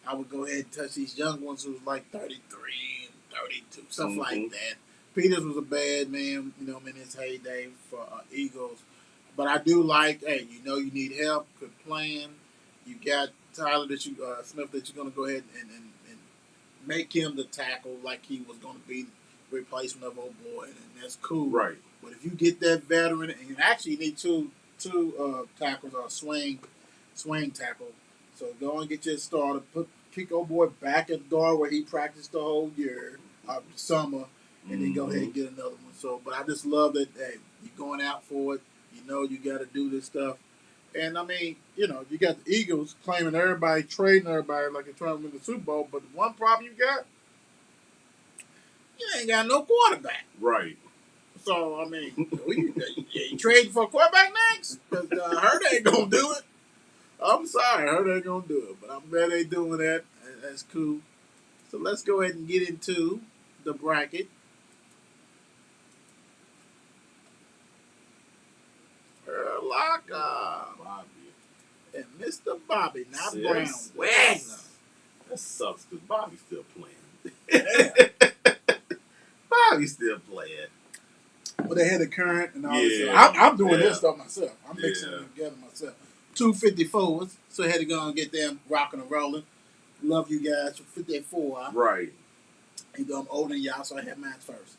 [SPEAKER 4] I would go ahead and touch these young ones who was like 33 and 32, stuff like
[SPEAKER 3] Mhm.
[SPEAKER 4] that. Peters was a bad man, you know, in his heyday for Eagles. But I do like, hey, you know, you need help, good plan. You got Tyler that you Smith that you're gonna go ahead and make him the tackle like he was gonna be the replacement of old boy, and that's cool.
[SPEAKER 3] Right.
[SPEAKER 4] But if you get that veteran, and you actually need two tackles or swing tackle. So go and get your starter. Kick old boy back at the door where he practiced the whole year, summer, and then go ahead and get another one. So, but I just love that. Hey, you're going out for it. You know you got to do this stuff. And I mean, you know, you got the Eagles claiming everybody, trading everybody like they're trying to win the Super Bowl. But the one problem you got, you ain't got no quarterback.
[SPEAKER 3] Right.
[SPEAKER 4] So I mean, you trading for a quarterback next? Because Hurt ain't gonna do it. I'm sorry, Hurt ain't gonna do it. But I'm glad they doing that. That's cool. So let's go ahead and get into the bracket. Urlacher
[SPEAKER 3] Bobby.
[SPEAKER 4] and Mr. Bobby, not
[SPEAKER 3] See,
[SPEAKER 4] Brown
[SPEAKER 3] that's-
[SPEAKER 4] Wagner.
[SPEAKER 3] That sucks because Bobby's still playing.
[SPEAKER 4] Yeah.
[SPEAKER 3] Bobby's still playing.
[SPEAKER 4] But they had the current and all this
[SPEAKER 3] Yeah.
[SPEAKER 4] stuff. I'm doing
[SPEAKER 3] Yeah.
[SPEAKER 4] this stuff myself. I'm mixing
[SPEAKER 3] Yeah.
[SPEAKER 4] them together myself. 254s, so I had to go and get them rocking and rolling. Love you guys for 54.
[SPEAKER 3] Right.
[SPEAKER 4] You know, I'm older than y'all, so I had mine first.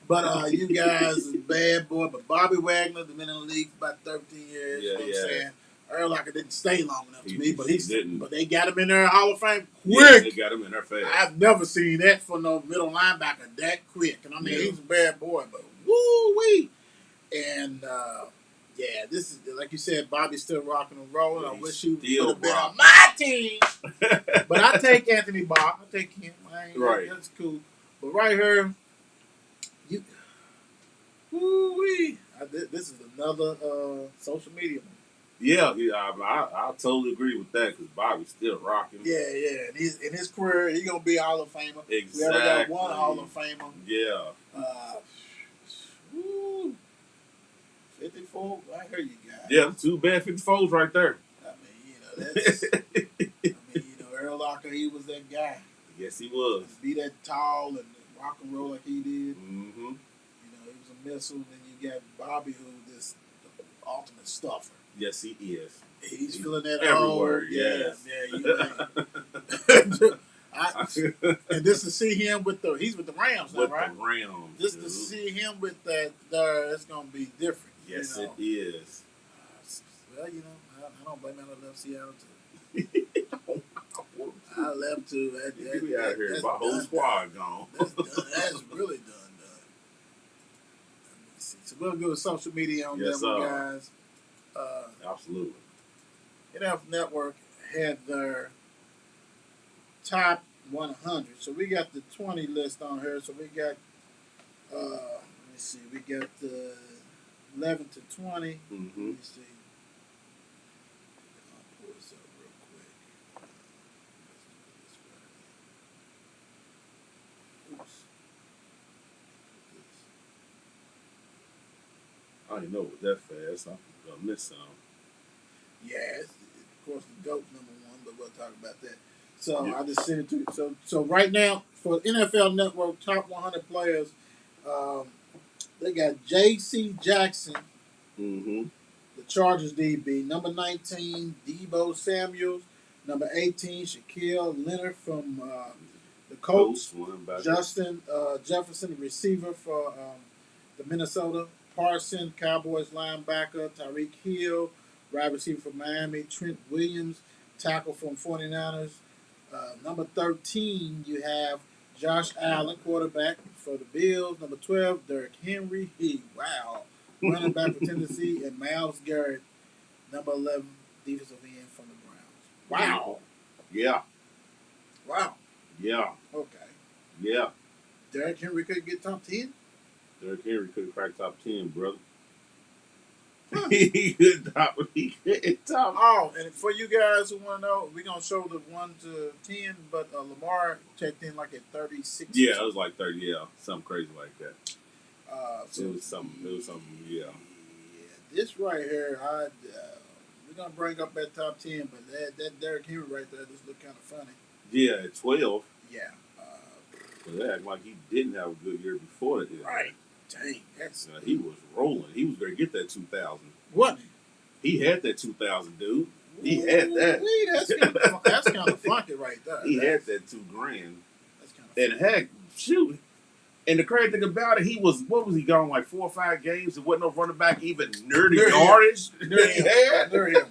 [SPEAKER 4] But you guys is bad boy. But Bobby Wagner, the been in the league for about 13 years.
[SPEAKER 3] Yeah,
[SPEAKER 4] you know what
[SPEAKER 3] yeah.
[SPEAKER 4] I'm saying? Urlacher didn't stay long enough to
[SPEAKER 3] He-
[SPEAKER 4] me, but
[SPEAKER 3] he didn't.
[SPEAKER 4] But they got him in there in Hall of Fame
[SPEAKER 3] Yeah,
[SPEAKER 4] quick.
[SPEAKER 3] they got him in there fast.
[SPEAKER 4] I've never seen that for no middle linebacker that quick. And I mean,
[SPEAKER 3] Yeah.
[SPEAKER 4] he's a bad boy, but woo wee. And yeah, this is like you said, Bobby's still rocking and rolling.
[SPEAKER 3] Yeah,
[SPEAKER 4] I
[SPEAKER 3] he's
[SPEAKER 4] wish he would
[SPEAKER 3] still
[SPEAKER 4] have been on
[SPEAKER 3] rocking.
[SPEAKER 4] my team. But I take Anthony Barr. I take him.
[SPEAKER 3] Right.
[SPEAKER 4] That's cool. But right here, you, woo wee. This is another social media one.
[SPEAKER 3] Yeah, I totally agree with that because Bobby's still rocking.
[SPEAKER 4] Yeah. And in his career, he's gonna be a Hall of Famer.
[SPEAKER 3] Exactly.
[SPEAKER 4] We already got one Hall of Famer.
[SPEAKER 3] Yeah.
[SPEAKER 4] Woo. 54. I hear you guys.
[SPEAKER 3] Yeah, two bad 54s right there.
[SPEAKER 4] I mean, you know, that's. Urlacher, he was that guy.
[SPEAKER 3] Yes, he was.
[SPEAKER 4] To be that tall and rock and roll like he did.
[SPEAKER 3] Mm-hmm.
[SPEAKER 4] You know, he was a missile. Then you got Bobby, who this the ultimate stuffer.
[SPEAKER 3] Yes, he is.
[SPEAKER 4] He's feeling that
[SPEAKER 3] everywhere.
[SPEAKER 4] old,
[SPEAKER 3] Yes.
[SPEAKER 4] and just to see him he's with the Rams now,
[SPEAKER 3] With
[SPEAKER 4] right?
[SPEAKER 3] the Rams.
[SPEAKER 4] Just to see him with that there, it's gonna be different.
[SPEAKER 3] Yes,
[SPEAKER 4] you know?
[SPEAKER 3] it is.
[SPEAKER 4] Well, you know, I don't blame him. I left Seattle too. I left too.
[SPEAKER 3] You be out here, my whole squad gone.
[SPEAKER 4] That's done. That's really done. Let me see. So we'll go with social media on
[SPEAKER 3] Yes,
[SPEAKER 4] that one,
[SPEAKER 3] sir.
[SPEAKER 4] guys.
[SPEAKER 3] Absolutely.
[SPEAKER 4] NFL Network had their top 100. So we got the 20 list on here. So we got, let me see, we got the 11 to 20.
[SPEAKER 3] Mm-hmm.
[SPEAKER 4] Let me see. I'll pull this up real quick. Oops.
[SPEAKER 3] I didn't know it was that fast. I'm gonna miss some.
[SPEAKER 4] Yeah, of course the GOAT number one, but we'll talk about that. So
[SPEAKER 3] Yeah.
[SPEAKER 4] I just sent it to you. So right now for NFL Network top 100 players, they got J.C. Jackson,
[SPEAKER 3] Mm-hmm.
[SPEAKER 4] the Chargers DB. Number 19, Debo Samuels. Number 18, Shaquille Leonard from the Colts. Justin Jefferson, receiver for the Minnesota. Parson, Cowboys linebacker. Tyreek Hill, wide receiver for Miami. Trent Williams, tackle from 49ers. Number 13, you have Josh Allen, quarterback for the Bills. Number 12, Derrick Henry. Wow. Running back for Tennessee. And Myles Garrett, number 11, defensive end from the Browns. Wow.
[SPEAKER 3] Yeah.
[SPEAKER 4] Wow.
[SPEAKER 3] Yeah.
[SPEAKER 4] Okay.
[SPEAKER 3] Yeah.
[SPEAKER 4] Derrick Henry could get top 10?
[SPEAKER 3] Derrick Henry could crack top 10, brother. He could top.
[SPEAKER 4] Oh, and for you guys who want to know, we're going to show the 1 to 10, but Lamar checked in like at 36.
[SPEAKER 3] Yeah, it was like 30. Yeah, something crazy like that.
[SPEAKER 4] So
[SPEAKER 3] It was something. Yeah.
[SPEAKER 4] Yeah, this right here, we're going to bring up that top 10, but that Derrick Henry right there just look kind of funny.
[SPEAKER 3] Yeah, at 12.
[SPEAKER 4] Yeah.
[SPEAKER 3] But they act like he didn't have a good year before that.
[SPEAKER 4] Right. Dang, that's
[SPEAKER 3] He was rolling. He was going to get that 2,000.
[SPEAKER 4] wasn't
[SPEAKER 3] He had that 2,000, dude. He had that.
[SPEAKER 4] That's kind of funky right there.
[SPEAKER 3] He had that $2,000. And heck, shoot. And the crazy thing about it, what was he gone like 4 or 5 games? There wasn't no running back even near the yardage that he had.
[SPEAKER 4] Near him.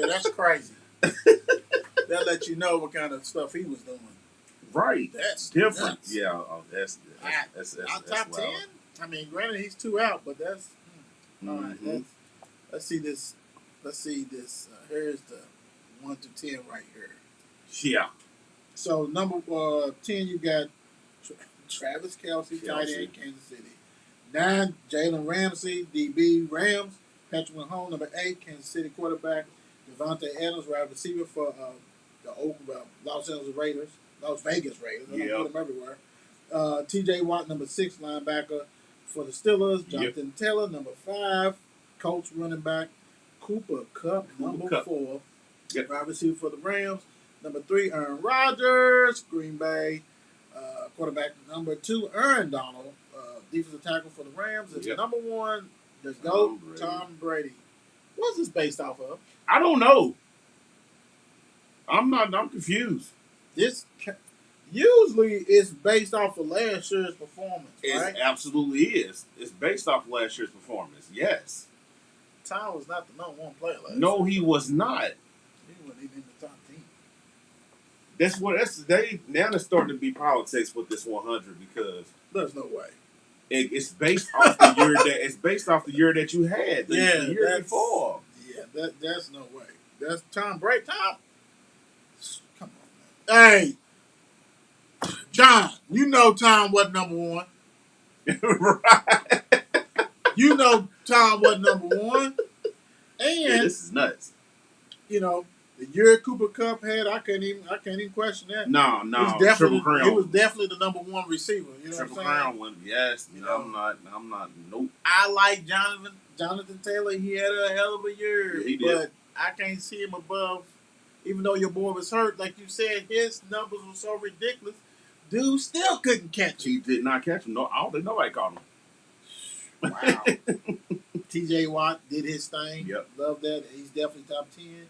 [SPEAKER 4] That's crazy. That lets you know what kind of stuff he was doing.
[SPEAKER 3] Right.
[SPEAKER 4] That's
[SPEAKER 3] different.
[SPEAKER 4] nuts.
[SPEAKER 3] Yeah, that's
[SPEAKER 4] top
[SPEAKER 3] wild.
[SPEAKER 4] 10. I mean, granted he's 2 out, but that's all right.
[SPEAKER 3] Mhm.
[SPEAKER 4] Let's see this. Here's the 1 to 10 right here.
[SPEAKER 3] Yeah.
[SPEAKER 4] So number 10, you got Travis Kelce, tight end, Kansas City. 9, Jalen Ramsey, DB, Rams. Patrick Mahomes, number 8, Kansas City quarterback. Devontae Adams, wide receiver for the Las Vegas Raiders. I don't put them everywhere. T.J. Watt, number 6, linebacker for the Steelers. Jonathan Taylor, number 5, Colts running back. Cooper Kupp, number 4, wide receiver for the Rams. Number 3, Aaron Rodgers, Green Bay. Quarterback number 2, Aaron Donald, defensive tackle for the Rams. And number 1, the GOAT, Tom Brady. What's this based off of?
[SPEAKER 3] I don't know. I'm confused.
[SPEAKER 4] This usually is based off of last year's performance, right?
[SPEAKER 3] It absolutely is. It's based off last year's performance. Yes.
[SPEAKER 4] Tom was not the number 1 player last year.
[SPEAKER 3] No, he was not.
[SPEAKER 4] He wasn't even in the top 10.
[SPEAKER 3] Now they're starting to be politics with this 100 because
[SPEAKER 4] there's no way.
[SPEAKER 3] It's based off the year that you had the year before.
[SPEAKER 4] Yeah, that's no way. That's Tom Brady. Tom, come on, man. Hey, John, you know Tom wasn't number 1.
[SPEAKER 3] Right.
[SPEAKER 4] You know Tom wasn't number 1. And
[SPEAKER 3] this is nuts.
[SPEAKER 4] You know, the year Cooper Kupp had, I can't even question that.
[SPEAKER 3] No.
[SPEAKER 4] Triple crown. He was definitely the number 1 receiver. You know
[SPEAKER 3] Triple
[SPEAKER 4] what I'm saying?
[SPEAKER 3] crown one, yes. I'm not. Nope.
[SPEAKER 4] I like Jonathan Taylor. He had a hell of a year,
[SPEAKER 3] yeah, he did.
[SPEAKER 4] but I can't see him above. Even though your boy was hurt, like you said, his numbers were so ridiculous. Dude still couldn't catch him.
[SPEAKER 3] He did not catch him. No, I don't think nobody caught him.
[SPEAKER 4] Wow. T.J. Watt did his thing.
[SPEAKER 3] Yep.
[SPEAKER 4] Love that. He's definitely top 10.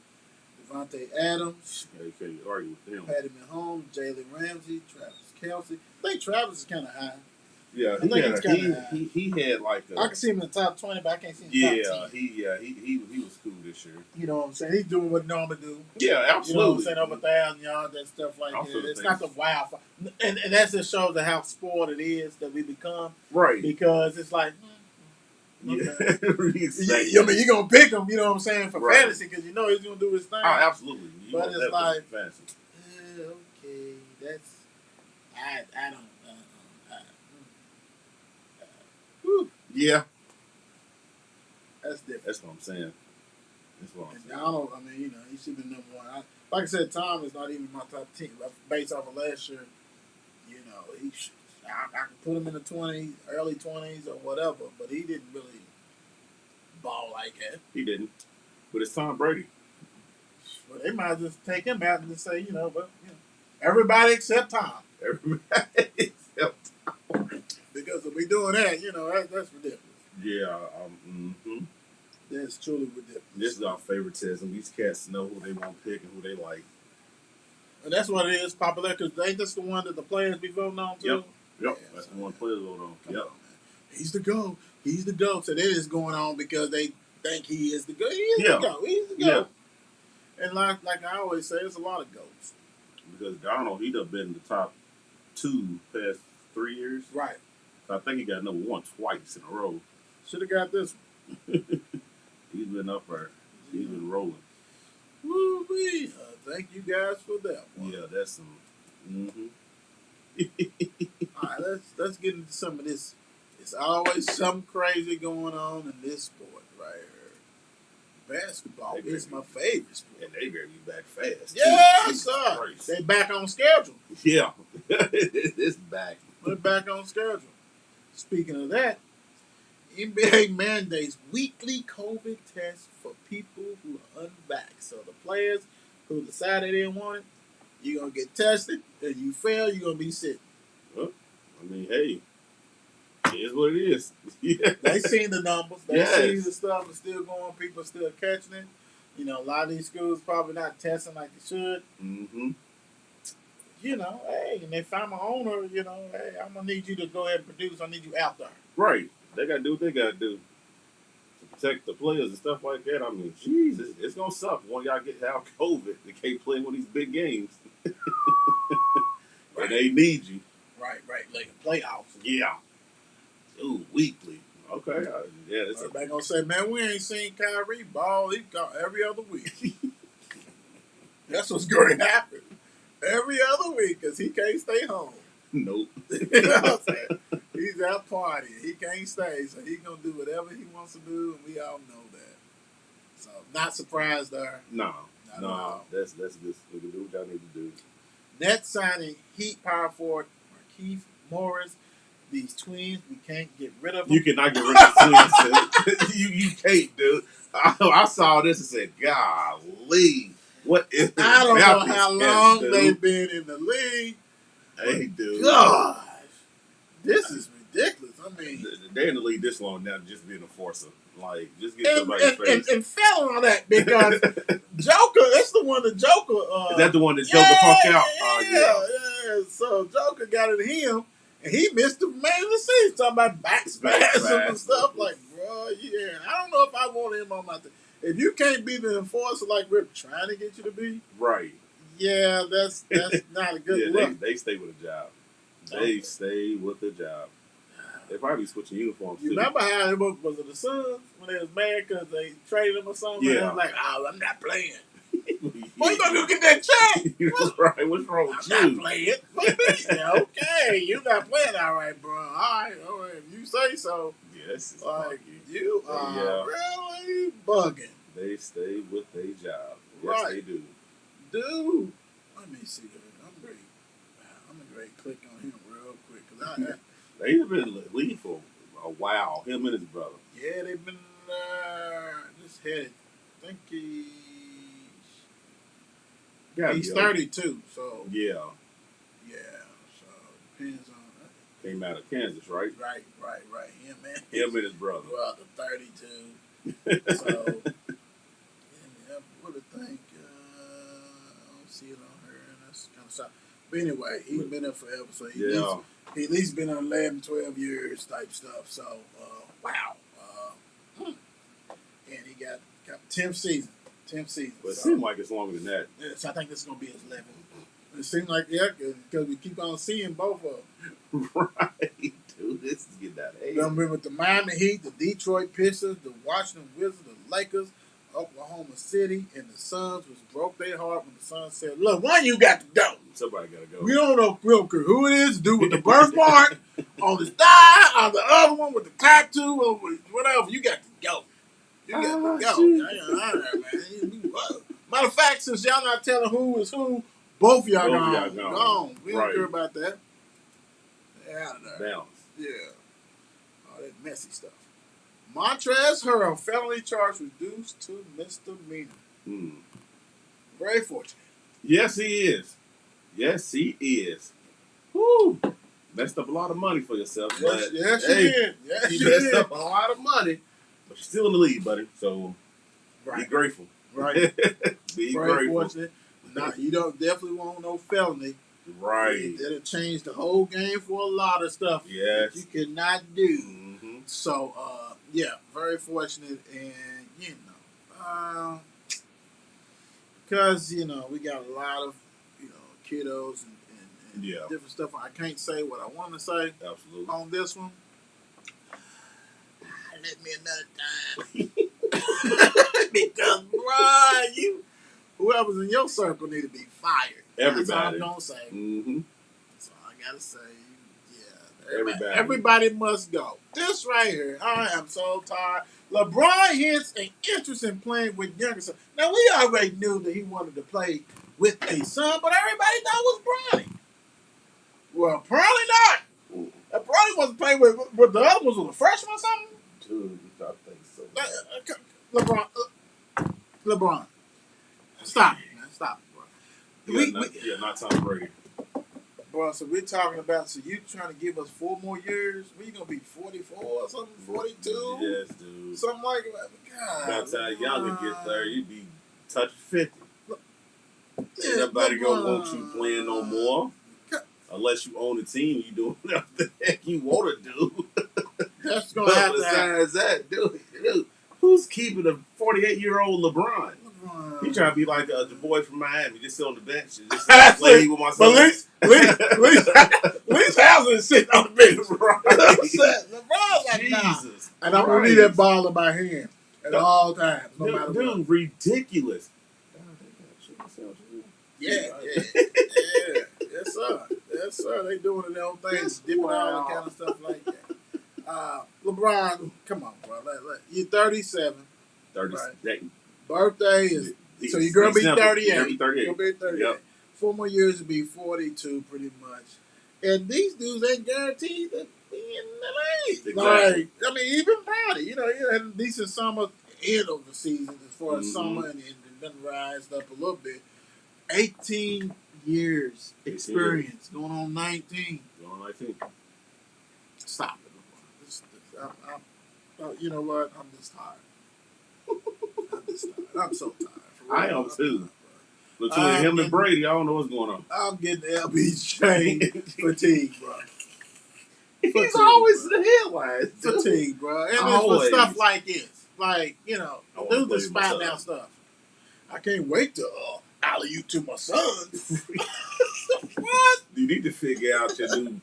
[SPEAKER 4] Devontae Adams.
[SPEAKER 3] Yeah, you can't argue with him.
[SPEAKER 4] Patty Mahomes, Jalen Ramsey, Travis Kelce. I think Travis is kind of high.
[SPEAKER 3] Yeah, he had like
[SPEAKER 4] I can see him in the top 20, but I can't see him in the top 10.
[SPEAKER 3] He was cool this year.
[SPEAKER 4] You know what I'm saying? He's doing what he normally do.
[SPEAKER 3] Yeah, absolutely.
[SPEAKER 4] You know what I'm saying? Over 1,000 yards, that stuff like that. It's not the wow. And that just shows how spoiled it is that we become.
[SPEAKER 3] Right.
[SPEAKER 4] Because it's like,
[SPEAKER 3] yeah.
[SPEAKER 4] I mean, you're going to pick him, you know what I'm saying, for fantasy because you know he's going to do his thing.
[SPEAKER 3] Oh, absolutely.
[SPEAKER 4] But it's like,
[SPEAKER 3] fantasy.
[SPEAKER 4] Okay, that's, I don't.
[SPEAKER 3] Yeah.
[SPEAKER 4] That's different.
[SPEAKER 3] That's what I'm saying.
[SPEAKER 4] Donald, I mean, you know, he should be number 1. Like I said, Tom is not even my top 10. Based off of last year, you know, I can put him in the 20s, early 20s or whatever, but he didn't really ball like that.
[SPEAKER 3] He didn't. But it's Tom Brady.
[SPEAKER 4] Well, they might just take him out and just say, you know, but everybody except Tom.
[SPEAKER 3] Everybody except Tom.
[SPEAKER 4] Because if we doing that, you know, that's ridiculous.
[SPEAKER 3] Yeah.
[SPEAKER 4] That's truly ridiculous.
[SPEAKER 3] This is our favoritism. These cats know who they want to pick and who they like.
[SPEAKER 4] And that's what it is, popular, because ain't this the one that the players be voting on too?
[SPEAKER 3] Yep.
[SPEAKER 4] Yeah,
[SPEAKER 3] That's the one players vote on. Yep.
[SPEAKER 4] He's the GOAT. He's the GOAT. So that is going on because they think he is the GOAT. He is the GOAT. He's the GOAT. Yeah. And like I always say, there's a lot of GOATs.
[SPEAKER 3] Because Donald, he'd have been in the top 2 past 3 years.
[SPEAKER 4] Right.
[SPEAKER 3] I think he got number 1 twice in a row.
[SPEAKER 4] Should have got this one.
[SPEAKER 3] He's been up there. He's been rolling.
[SPEAKER 4] Woo-wee. Thank you guys for that one.
[SPEAKER 3] Yeah, that's some.
[SPEAKER 4] All right, let's get into some of this. It's always something crazy going on in this sport right here. Basketball is my favorite sport.
[SPEAKER 3] And they better be back fast.
[SPEAKER 4] Yeah, sir. They back on schedule.
[SPEAKER 3] Yeah. It's back.
[SPEAKER 4] We're back on schedule. Speaking of that, NBA mandates weekly COVID tests for people who are unvaxxed. So the players who decided they didn't want it, You're gonna get tested, and you fail, you're gonna be sick.
[SPEAKER 3] Well, I mean, hey, it is what it is. Yeah.
[SPEAKER 4] They seen the numbers. They
[SPEAKER 3] Yes.
[SPEAKER 4] see the stuff is still going. People are still catching it. You know, a lot of these schools probably not testing like they should.
[SPEAKER 3] Mm-hmm.
[SPEAKER 4] You know, hey, and if I'm an owner, you know, hey, I'm gonna need you to go ahead and produce. I need you out there.
[SPEAKER 3] Right. They got to do what they got to do to protect the players and stuff like that. I mean, jeez, it's going to suck when y'all have COVID. They can't play one of these big games.
[SPEAKER 4] Right.
[SPEAKER 3] And they need you.
[SPEAKER 4] Right, like playoffs.
[SPEAKER 3] Yeah. Ooh, weekly. Okay. Yeah, that's
[SPEAKER 4] Everybody gonna say, man, we ain't seen Kyrie ball. He got every other week. That's what's going to happen. Every other week, because he can't stay home.
[SPEAKER 3] nope.
[SPEAKER 4] You know what I'm saying? He's out partying. He can't stay, so he's going to do whatever he wants to do, and we all know that. So, not surprised there.
[SPEAKER 3] No.
[SPEAKER 4] Not at
[SPEAKER 3] No.
[SPEAKER 4] all.
[SPEAKER 3] That's just we can do what y'all need to do.
[SPEAKER 4] Net signing Heat power forward Markieff Morris. These twins, we can't get rid of them.
[SPEAKER 3] You cannot get rid of the twins, dude. you can't, dude. I saw this and said, golly. What is
[SPEAKER 4] I don't know how long
[SPEAKER 3] dude?
[SPEAKER 4] they've been in the league.
[SPEAKER 3] Hey, dude.
[SPEAKER 4] Gosh, this is ridiculous. I mean,
[SPEAKER 3] They're in the league this long now, just being a forcer. Like, just get
[SPEAKER 4] and,
[SPEAKER 3] somebody's
[SPEAKER 4] and,
[SPEAKER 3] face.
[SPEAKER 4] and fell on that because Joker, that's the one that Joker.
[SPEAKER 3] Is that the one that Joker punked out?
[SPEAKER 4] Yeah. So Joker got it to him, and he missed the man of the season. Talking about back spasms and stuff. Like, bro, yeah. I don't know if I want him on my team. If you can't be the enforcer like we're trying to get you to be,
[SPEAKER 3] Right.
[SPEAKER 4] yeah, that's not a good
[SPEAKER 3] Yeah,
[SPEAKER 4] look.
[SPEAKER 3] they stay with a job. They stay with the job. They probably switching uniforms,
[SPEAKER 4] You
[SPEAKER 3] too.
[SPEAKER 4] remember how it was it the Suns when they was mad because they traded him or something?
[SPEAKER 3] Yeah.
[SPEAKER 4] And they was like, oh, I'm not playing.
[SPEAKER 3] Yeah.
[SPEAKER 4] Boy, you gonna go get that check?
[SPEAKER 3] Right. What's wrong with
[SPEAKER 4] I'm
[SPEAKER 3] you?
[SPEAKER 4] not playing. Yeah, okay, you not playing, all right, bro. All right, if you say so.
[SPEAKER 3] Yes. It's
[SPEAKER 4] Like,
[SPEAKER 3] funky.
[SPEAKER 4] you are
[SPEAKER 3] Yeah.
[SPEAKER 4] really bugging.
[SPEAKER 3] They stay with their job. Yes,
[SPEAKER 4] Right.
[SPEAKER 3] they do.
[SPEAKER 4] Dude, let me see. I'm going to click on him real quick. Cause
[SPEAKER 3] They've been leading for a while. Him and his brother.
[SPEAKER 4] yeah, they've been just headed. I think
[SPEAKER 3] Gotta
[SPEAKER 4] he's
[SPEAKER 3] be
[SPEAKER 4] 32, so
[SPEAKER 3] Yeah.
[SPEAKER 4] yeah, so depends on
[SPEAKER 3] Came out of Kansas, right?
[SPEAKER 4] right. Him and
[SPEAKER 3] Him and his brother.
[SPEAKER 4] well, the 32. So yeah, what a think. I don't see it on her, and that's kind of sad. But anyway, he's been there forever, so
[SPEAKER 3] Yeah.
[SPEAKER 4] he at least been on 11, 12 years type stuff. So wow, and he got 10th season.
[SPEAKER 3] But it
[SPEAKER 4] So,
[SPEAKER 3] seems like it's longer than that.
[SPEAKER 4] so I think this is gonna be his 11th. It seems like because we keep on seeing both of them.
[SPEAKER 3] Right. Dude, this is getting out of hand.
[SPEAKER 4] Done been with the Miami Heat, the Detroit Pistons, the Washington Wizards, the Lakers, Oklahoma City, and the Suns, which broke their heart when the Suns said, "Look, one you got to go.
[SPEAKER 3] Somebody got to go.
[SPEAKER 4] We don't care who it is. Do with the birthmark on his thigh, on the other one with the tattoo, or whatever. You got to go. You got to go.
[SPEAKER 3] Shoot.
[SPEAKER 4] Man. Matter of fact, since y'all not telling who is who, both of y'all
[SPEAKER 3] Both of y'all
[SPEAKER 4] gone.
[SPEAKER 3] gone.
[SPEAKER 4] We don't
[SPEAKER 3] Right.
[SPEAKER 4] care about that. They're out of there.
[SPEAKER 3] Balance.
[SPEAKER 4] Yeah. All that messy stuff. Montrezl Harrell, felony charge reduced to misdemeanor.
[SPEAKER 3] Mm.
[SPEAKER 4] Very fortunate.
[SPEAKER 3] Yes, he is. Yes, he is. Woo! Messed up a lot of money for yourself. But
[SPEAKER 4] Yes,
[SPEAKER 3] hey,
[SPEAKER 4] you did. Yes,
[SPEAKER 3] you
[SPEAKER 4] you
[SPEAKER 3] messed
[SPEAKER 4] did.
[SPEAKER 3] up a lot of money. But you're still in the lead, buddy. So be
[SPEAKER 4] Right.
[SPEAKER 3] grateful.
[SPEAKER 4] Right.
[SPEAKER 3] Be
[SPEAKER 4] Very
[SPEAKER 3] grateful.
[SPEAKER 4] fortunate. Nah, you don't definitely want no felony.
[SPEAKER 3] Right.
[SPEAKER 4] That'll change the whole game for a lot of stuff
[SPEAKER 3] Yes.
[SPEAKER 4] that you cannot do.
[SPEAKER 3] Mm-hmm.
[SPEAKER 4] So, yeah, very fortunate, and because we got a lot of kiddos and
[SPEAKER 3] Yeah.
[SPEAKER 4] different stuff. I can't say what I want to say
[SPEAKER 3] Absolutely.
[SPEAKER 4] on this one. Let me another time because, bro, whoever's in your circle need to be fired. That's all I'm
[SPEAKER 3] Everybody.
[SPEAKER 4] gonna say.
[SPEAKER 3] Mm-hmm.
[SPEAKER 4] So I gotta say, yeah,
[SPEAKER 3] Everybody.
[SPEAKER 4] everybody must go. This right here, I am so tired. LeBron hints an interest in playing with younger sons. Now we already knew that he wanted to play with a son, but everybody thought it was Bronny. Well, apparently not. Bronny wasn't playing with the other ones. Was a freshman or something.
[SPEAKER 3] Dude, I think so.
[SPEAKER 4] LeBron, stop it, man. Stop it, bro.
[SPEAKER 3] Yeah, not Tom Brady.
[SPEAKER 4] Bro, so we're talking about, so you trying to give us 4 more years? We gonna be 44 or something, 42?
[SPEAKER 3] Yes, dude.
[SPEAKER 4] Something like that. God.
[SPEAKER 3] By the time Younger get there, you be touching 50.
[SPEAKER 4] Yeah,
[SPEAKER 3] Ain't nobody gonna
[SPEAKER 4] LeBron.
[SPEAKER 3] want you playing no more. Unless you own a team, you doing whatever the heck you want to do.
[SPEAKER 4] That's gonna have
[SPEAKER 3] But
[SPEAKER 4] to happen.
[SPEAKER 3] besides that, dude, who's keeping a 48-year-old LeBron?
[SPEAKER 4] LeBron.
[SPEAKER 3] He trying to be like the boy from Miami, just sit on the bench and just
[SPEAKER 4] That's
[SPEAKER 3] play
[SPEAKER 4] it.
[SPEAKER 3] with my
[SPEAKER 4] But
[SPEAKER 3] son.
[SPEAKER 4] at least Haslem is sitting on the bench.
[SPEAKER 3] Right.
[SPEAKER 4] LeBron's like, nah.
[SPEAKER 3] Jesus.
[SPEAKER 4] And I'm gonna need that ball in my hand at all times, no matter what.
[SPEAKER 3] Dude, ridiculous.
[SPEAKER 4] Yeah. Yes, sir. Yes, sir. They doing their own things, dipping all that kind of stuff like that. LeBron, come on, bro. You're 37.
[SPEAKER 3] 30.
[SPEAKER 4] Right. Birthday is so you're gonna be 38. You're gonna be 38.
[SPEAKER 3] Yep.
[SPEAKER 4] 4 more years to be 42, pretty much. And these dudes ain't guaranteed to be in the league.
[SPEAKER 3] Exactly.
[SPEAKER 4] Like, I mean, even Brownie, he had a decent summer end of the season as far as summer and then rised up a little bit. 18 years experience, going on 19. Stop it. You know what? I'm just tired. I'm so tired.
[SPEAKER 3] I am too. Between him and Brady, I don't know what's going on.
[SPEAKER 4] I'm getting LB fatigue, bro.
[SPEAKER 3] He's always in the headlines.
[SPEAKER 4] Fatigue, bro. And it's
[SPEAKER 3] Always.
[SPEAKER 4] for stuff like this. Like,
[SPEAKER 3] I wanna
[SPEAKER 4] do
[SPEAKER 3] play
[SPEAKER 4] the
[SPEAKER 3] with my
[SPEAKER 4] spot
[SPEAKER 3] son.
[SPEAKER 4] now stuff. I can't wait to alley you to my son. What?
[SPEAKER 3] You need to figure out your new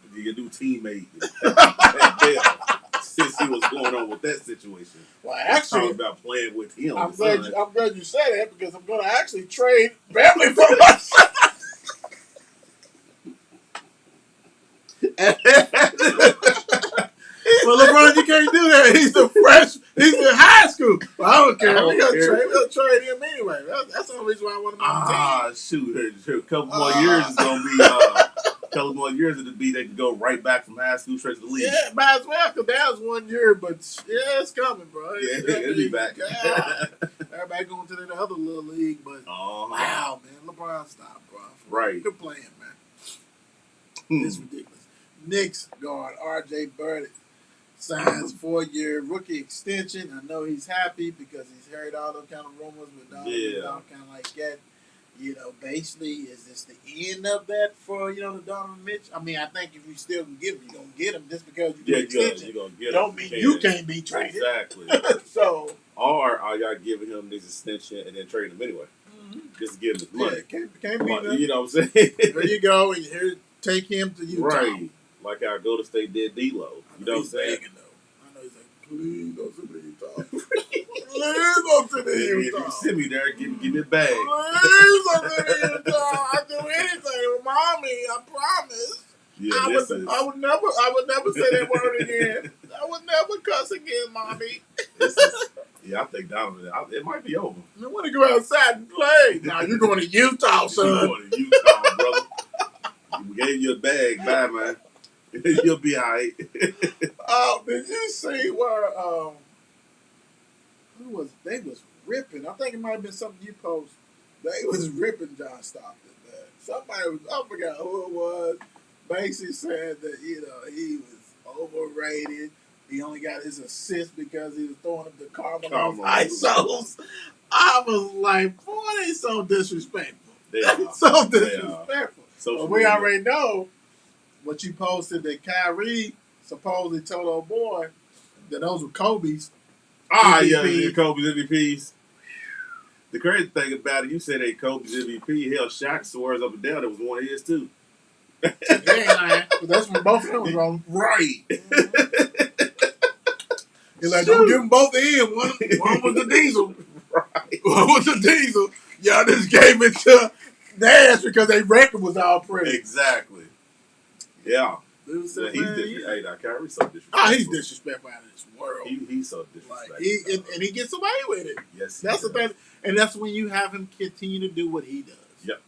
[SPEAKER 3] teammate. Since see what's going on with that situation.
[SPEAKER 4] Well,
[SPEAKER 3] Talking
[SPEAKER 4] actually,
[SPEAKER 3] about playing with him.
[SPEAKER 4] I'm glad you said that because I'm going to actually trade Beverly for my son. Well, LeBron, you can't do that. He's He's in high school. Well, I don't care. We're gonna trade him anyway. That's the only reason why I want him on the team.
[SPEAKER 3] Shoot. A couple more years is gonna be. A couple more years it'll be. They can go right back from high school straight to the league.
[SPEAKER 4] Yeah, might as well because that was 1 year, but yeah, it's coming, bro.
[SPEAKER 3] Yeah, it'll be back.
[SPEAKER 4] God. Everybody going to the other little league, but wow, man, LeBron, stop, bro.
[SPEAKER 3] Right.
[SPEAKER 4] Good playing, man. It's ridiculous. Knicks guard R.J. Barrett signs 4-year rookie extension. I know he's happy because he's heard all those kind of rumors with Donovan and all kind of like that. Basically, is this the end of that for, the Donovan Mitch? I mean, I think if you still can get him, you're going to get him just because you get extension.
[SPEAKER 3] You're gonna get him.
[SPEAKER 4] Don't mean you can't be traded.
[SPEAKER 3] Exactly.
[SPEAKER 4] So,
[SPEAKER 3] or are y'all giving him this extension and then trading him anyway? Just to give him his money.
[SPEAKER 4] yeah, can't be nothing.
[SPEAKER 3] You know what I'm saying?
[SPEAKER 4] There you go, and here, take him to Utah.
[SPEAKER 3] Right. Like our Golden State did D-Lo. You know what I'm saying?
[SPEAKER 4] Begging, though. I know he's like, please don't send me to Utah. Please don't send me to
[SPEAKER 3] If
[SPEAKER 4] Utah.
[SPEAKER 3] you send me there, give me a bag.
[SPEAKER 4] Please don't send me to Utah. I'll do anything with mommy. I promise.
[SPEAKER 3] Yeah,
[SPEAKER 4] I would never say that word again. I would never cuss again, mommy.
[SPEAKER 3] I think Donovan, it might be over.
[SPEAKER 4] I want to go outside and play. Now you're going to Utah, son.
[SPEAKER 3] You're going to Utah, brother. We gave you a bag. Bye, man. You'll be all right.
[SPEAKER 4] Oh, did you see where they was ripping? I think it might have been something you posted. They was ripping John Stockton, man. Somebody was, I forgot who it was, basically said that, he was overrated. He only got his assist because he was throwing up the Carmelo ISOs. I was like, boy, they so disrespectful.
[SPEAKER 3] They are.
[SPEAKER 4] So disrespectful.
[SPEAKER 3] Social
[SPEAKER 4] But we
[SPEAKER 3] media.
[SPEAKER 4] already know what you posted that Kyrie supposedly told old boy that those were Kobe's.
[SPEAKER 3] Yeah,
[SPEAKER 4] MVP.
[SPEAKER 3] Kobe's MVPs. The crazy thing about it, you said they Kobe's MVP. Hell, Shaq swears up and down it was one of his too.
[SPEAKER 4] They ain't lying. But that's when both of them was wrong.
[SPEAKER 3] Right.
[SPEAKER 4] He's like, don't give them both the end. One was the diesel.
[SPEAKER 3] Right.
[SPEAKER 4] One was the diesel. Y'all just gave it to Nash because their record was all pretty.
[SPEAKER 3] Exactly. Yeah.
[SPEAKER 4] Dude said,
[SPEAKER 3] He's
[SPEAKER 4] man,
[SPEAKER 3] Hey, now Kyrie's so disrespectful.
[SPEAKER 4] oh, he's disrespectful out of this world.
[SPEAKER 3] He's so
[SPEAKER 4] Like,
[SPEAKER 3] disrespectful.
[SPEAKER 4] and he gets away with it.
[SPEAKER 3] Yes,
[SPEAKER 4] That's the thing. And that's when you have him continue to do what he does.
[SPEAKER 3] Yep.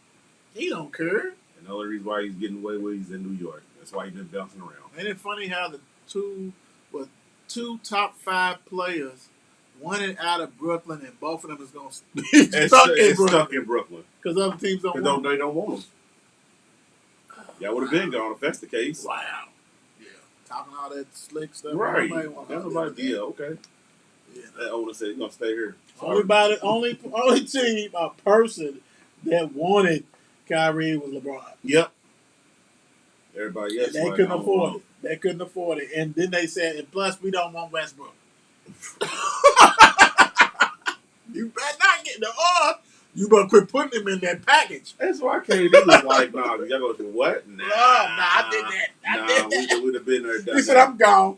[SPEAKER 4] He don't care.
[SPEAKER 3] And the only reason why he's getting away with it, he's in New York. That's why he's been bouncing around.
[SPEAKER 4] Ain't it funny how the two top 5 players, one out of Brooklyn, and both of them is going to be
[SPEAKER 3] It's
[SPEAKER 4] stuck in Brooklyn.
[SPEAKER 3] stuck in Brooklyn.
[SPEAKER 4] Because other teams don't want him.
[SPEAKER 3] They don't want him. Y'all would have been gone if that's the case.
[SPEAKER 4] Wow. Yeah. Talking all that slick stuff.
[SPEAKER 3] Right.
[SPEAKER 4] Nobody want all
[SPEAKER 3] Everybody,
[SPEAKER 4] that.
[SPEAKER 3] yeah, okay.
[SPEAKER 4] Yeah.
[SPEAKER 3] That owner said, you're going to stay here.
[SPEAKER 4] Only team, a person that wanted Kyrie was LeBron.
[SPEAKER 3] Yep. Everybody else.
[SPEAKER 4] They
[SPEAKER 3] like,
[SPEAKER 4] couldn't
[SPEAKER 3] I don't
[SPEAKER 4] afford
[SPEAKER 3] know.
[SPEAKER 4] it. They couldn't afford it. And then they said, and plus we don't want Westbrook. You better not get the or you better quit putting him in that package.
[SPEAKER 3] That's why I came. They was like, nah, y'all go to what? Nah,
[SPEAKER 4] I did that. I did that.
[SPEAKER 3] We'd have been there. Done
[SPEAKER 4] He said,
[SPEAKER 3] that.
[SPEAKER 4] I'm gone.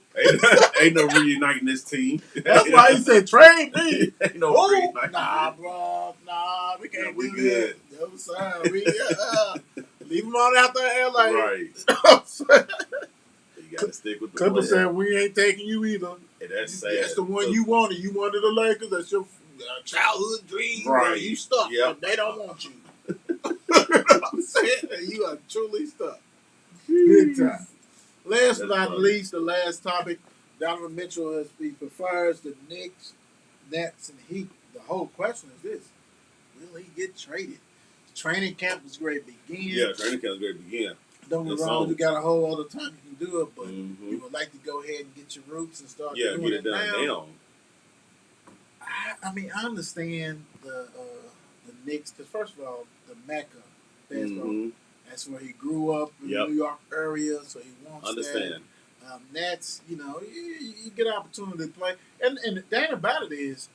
[SPEAKER 3] Ain't no reuniting this team.
[SPEAKER 4] That's why he said, trade me.
[SPEAKER 3] Ain't no
[SPEAKER 4] Oh,
[SPEAKER 3] reuniting.
[SPEAKER 4] nah, bro. Nah, we can't
[SPEAKER 3] Yeah, we
[SPEAKER 4] do
[SPEAKER 3] good.
[SPEAKER 4] that. No, sir. Leave him on out there in LA.
[SPEAKER 3] Right. You got to stick with the
[SPEAKER 4] Clipper
[SPEAKER 3] plan.
[SPEAKER 4] said, we ain't taking you either.
[SPEAKER 3] And that's sad.
[SPEAKER 4] That's the one you wanted. You wanted the Lakers. That's your childhood dream.
[SPEAKER 3] Right.
[SPEAKER 4] You stuck.
[SPEAKER 3] Yep.
[SPEAKER 4] But they don't want you. You know what I'm saying? You are truly stuck. Big time. Last but not
[SPEAKER 3] funny.
[SPEAKER 4] least, the last topic, Donovan Mitchell he prefers the Knicks, Nets, and Heat. The whole question is this: will he get traded? Training camp is great begin.
[SPEAKER 3] Yeah, training camp's great to begin.
[SPEAKER 4] Don't get
[SPEAKER 3] That's
[SPEAKER 4] wrong,
[SPEAKER 3] all.
[SPEAKER 4] you got a whole other time you can do it, but
[SPEAKER 3] Mhm.
[SPEAKER 4] you would like to go ahead and get your roots and start
[SPEAKER 3] Yeah,
[SPEAKER 4] doing
[SPEAKER 3] get
[SPEAKER 4] it
[SPEAKER 3] it done
[SPEAKER 4] now.
[SPEAKER 3] now.
[SPEAKER 4] I mean, I understand the Knicks because first of all, the Mecca basketball.
[SPEAKER 3] Mhm.
[SPEAKER 4] That's where he grew up in
[SPEAKER 3] Yep.
[SPEAKER 4] the New York area, so he wants
[SPEAKER 3] Understand.
[SPEAKER 4] that. Nets, you get an opportunity to play, and the thing about it is,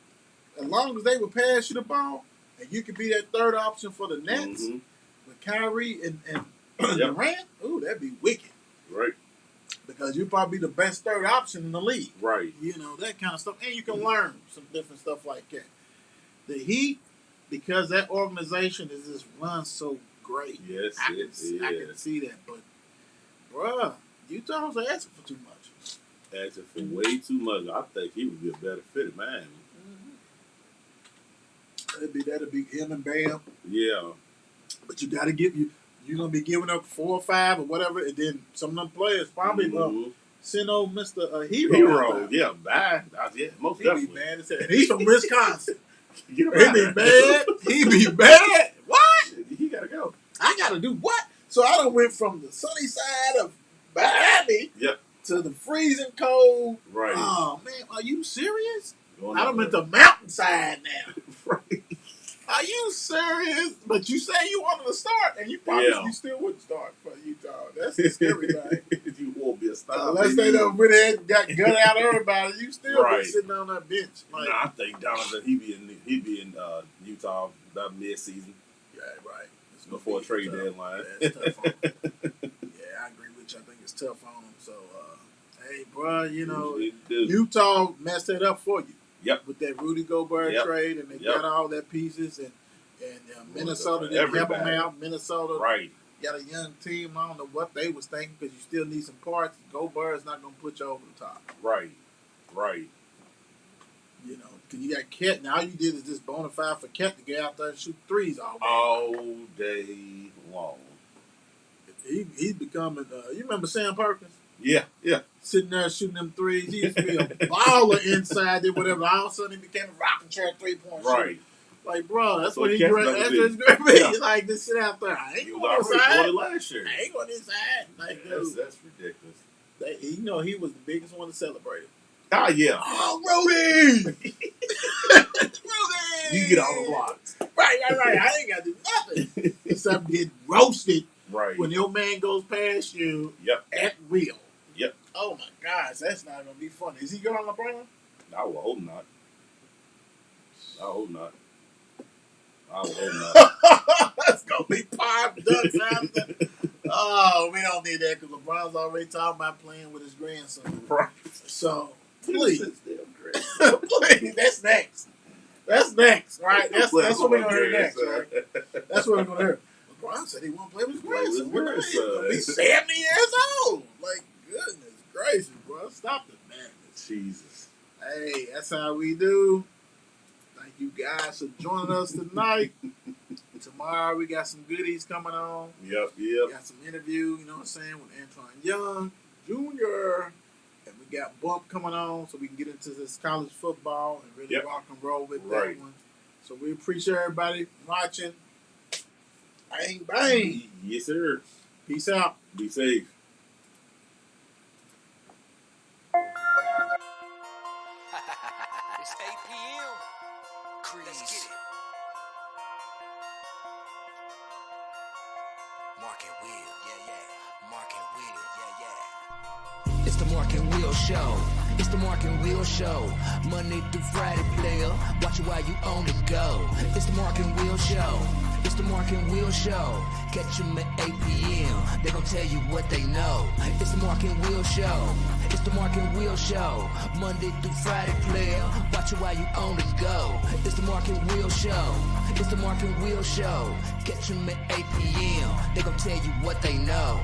[SPEAKER 4] as long as they would pass you the ball, and you could be that third option for the Nets
[SPEAKER 3] Mhm.
[SPEAKER 4] with Kyrie and
[SPEAKER 3] Yep.
[SPEAKER 4] Durant, ooh, that'd be wicked
[SPEAKER 3] Right.
[SPEAKER 4] because you'd probably be the best third option in the league.
[SPEAKER 3] Right.
[SPEAKER 4] That kind of stuff. And you can learn some different stuff like that. The Heat, because that organization is just run so great.
[SPEAKER 3] Yes,
[SPEAKER 4] I
[SPEAKER 3] it
[SPEAKER 4] can
[SPEAKER 3] is.
[SPEAKER 4] see that. But, bruh, Utah's asking for too much.
[SPEAKER 3] Asking for way too much. I think he would be a better fit at Miami.
[SPEAKER 4] That'd be him and Bam.
[SPEAKER 3] Yeah.
[SPEAKER 4] But you got to you're going to be giving up 4 or 5 or whatever. And then some of them players probably going
[SPEAKER 3] Mhm.
[SPEAKER 4] to send old Mr. Hero.
[SPEAKER 3] Hero.
[SPEAKER 4] out there.
[SPEAKER 3] Yeah, bye. Yeah, most
[SPEAKER 4] He be
[SPEAKER 3] definitely.
[SPEAKER 4] mad as hell. And he's from Wisconsin.
[SPEAKER 3] Get him
[SPEAKER 4] He
[SPEAKER 3] out
[SPEAKER 4] be
[SPEAKER 3] of
[SPEAKER 4] mad. He be mad. What?
[SPEAKER 3] He gotta go.
[SPEAKER 4] I gotta do what? So I done went from the sunny side of Miami
[SPEAKER 3] Yep.
[SPEAKER 4] to the freezing cold.
[SPEAKER 3] Right.
[SPEAKER 4] Oh man, are you serious?
[SPEAKER 3] Going
[SPEAKER 4] I
[SPEAKER 3] out
[SPEAKER 4] done went
[SPEAKER 3] there.
[SPEAKER 4] to mountainside now.
[SPEAKER 3] Right.
[SPEAKER 4] Are you serious? But you say you wanted to start, and you probably
[SPEAKER 3] Yeah.
[SPEAKER 4] you still wouldn't start for Utah. That's the scary thing.
[SPEAKER 3] You won't be a star.
[SPEAKER 4] Unless they done went ahead and got gut out everybody, you still
[SPEAKER 3] Right.
[SPEAKER 4] be sitting on that bench. Like,
[SPEAKER 3] Nah, I think Donovan he be in Utah that mid-season
[SPEAKER 4] yeah, right. It's gonna
[SPEAKER 3] before
[SPEAKER 4] be
[SPEAKER 3] trade
[SPEAKER 4] tough.
[SPEAKER 3] deadline.
[SPEAKER 4] Yeah, it's tough on him. Yeah, I agree with you. I think it's tough on him. So, hey, bro, Utah messed that up for you.
[SPEAKER 3] Yep.
[SPEAKER 4] With that Rudy Gobert
[SPEAKER 3] Yep.
[SPEAKER 4] trade, and they
[SPEAKER 3] Yep.
[SPEAKER 4] got all that pieces, and Minnesota didn't help them
[SPEAKER 3] Everybody.
[SPEAKER 4] out. Minnesota
[SPEAKER 3] Right.
[SPEAKER 4] got a young team. I don't know what they was thinking because you still need some parts. Gobert's not going to put you over the top.
[SPEAKER 3] Right. Right.
[SPEAKER 4] Because you got Ket, and all you did is just bona fide for Ket to get out there and shoot threes all day.
[SPEAKER 3] All day long.
[SPEAKER 4] He's becoming, you remember Sam Perkins?
[SPEAKER 3] Yeah. Yeah.
[SPEAKER 4] Sitting there shooting them threes. He used to be a baller inside, then whatever. All of a sudden, he became a rocking chair 3-point shooter.
[SPEAKER 3] Right.
[SPEAKER 4] Like, bro, that's
[SPEAKER 3] So
[SPEAKER 4] what he
[SPEAKER 3] Ket's
[SPEAKER 4] great.
[SPEAKER 3] gonna
[SPEAKER 4] That's
[SPEAKER 3] be.
[SPEAKER 4] what he's great. Be.
[SPEAKER 3] Yeah.
[SPEAKER 4] Like, just sit out there. I ain't
[SPEAKER 3] He
[SPEAKER 4] going
[SPEAKER 3] was already
[SPEAKER 4] inside.
[SPEAKER 3] doing it last year.
[SPEAKER 4] I ain't going inside. Like, dude,
[SPEAKER 3] That's ridiculous.
[SPEAKER 4] he was the biggest one to celebrate it.
[SPEAKER 3] Ah, yeah.
[SPEAKER 4] Oh, Rudy! Rudy!
[SPEAKER 3] You get all the blocks.
[SPEAKER 4] Right. I ain't got to do nothing except get roasted
[SPEAKER 3] Right.
[SPEAKER 4] when your man goes past you
[SPEAKER 3] Yep.
[SPEAKER 4] at will.
[SPEAKER 3] Yep.
[SPEAKER 4] Oh, my gosh. That's not going to be funny. Is he going LeBron?
[SPEAKER 3] I will hope not. I hope not. I will hope not.
[SPEAKER 4] That's going to be five ducks after. Oh, we don't need that because LeBron's already talking about playing with his grandson.
[SPEAKER 3] Right.
[SPEAKER 4] So, please.
[SPEAKER 3] It's still great.
[SPEAKER 4] Please, that's next. That's next, right? That's what we're gonna hear next, right? That's what we're gonna hear. LeBron said he won't play with his
[SPEAKER 3] Play with his
[SPEAKER 4] grandson. He's gonna be
[SPEAKER 3] grandson.
[SPEAKER 4] 70 years old. Like, goodness gracious, bro. Stop the madness.
[SPEAKER 3] Jesus.
[SPEAKER 4] Hey, that's how we do. Thank you guys for joining us tonight. Tomorrow we got some goodies coming on.
[SPEAKER 3] Yep.
[SPEAKER 4] We got some interview, you know what I'm saying, with Antoine Young Jr. And we got Bump coming on so we can get into this college football and really
[SPEAKER 3] Yep.
[SPEAKER 4] rock and roll with
[SPEAKER 3] Right.
[SPEAKER 4] that one. So we appreciate everybody watching. Bang, bang.
[SPEAKER 3] Yes, sir.
[SPEAKER 4] Peace out.
[SPEAKER 3] Be safe.
[SPEAKER 1] It's 8 p.m. Crease. Let's get it. Mark and Will, yeah. Mark and Will, yeah. It's the Mark and Will Show. It's the Mark and Will Show. Monday through Friday, player. Watch it while you on the go. It's the Mark and Will Show. It's the Mark and Will Show. Catch them at 8 p.m. They gon' tell you what they know. It's the Mark and Will Show. It's the Mark and Will Show. Monday through Friday, player. Watch it while you on the go. It's the Mark and Will Show. It's the Mark and Will Show. Catch them at 8 p.m. They gon' tell you what they know.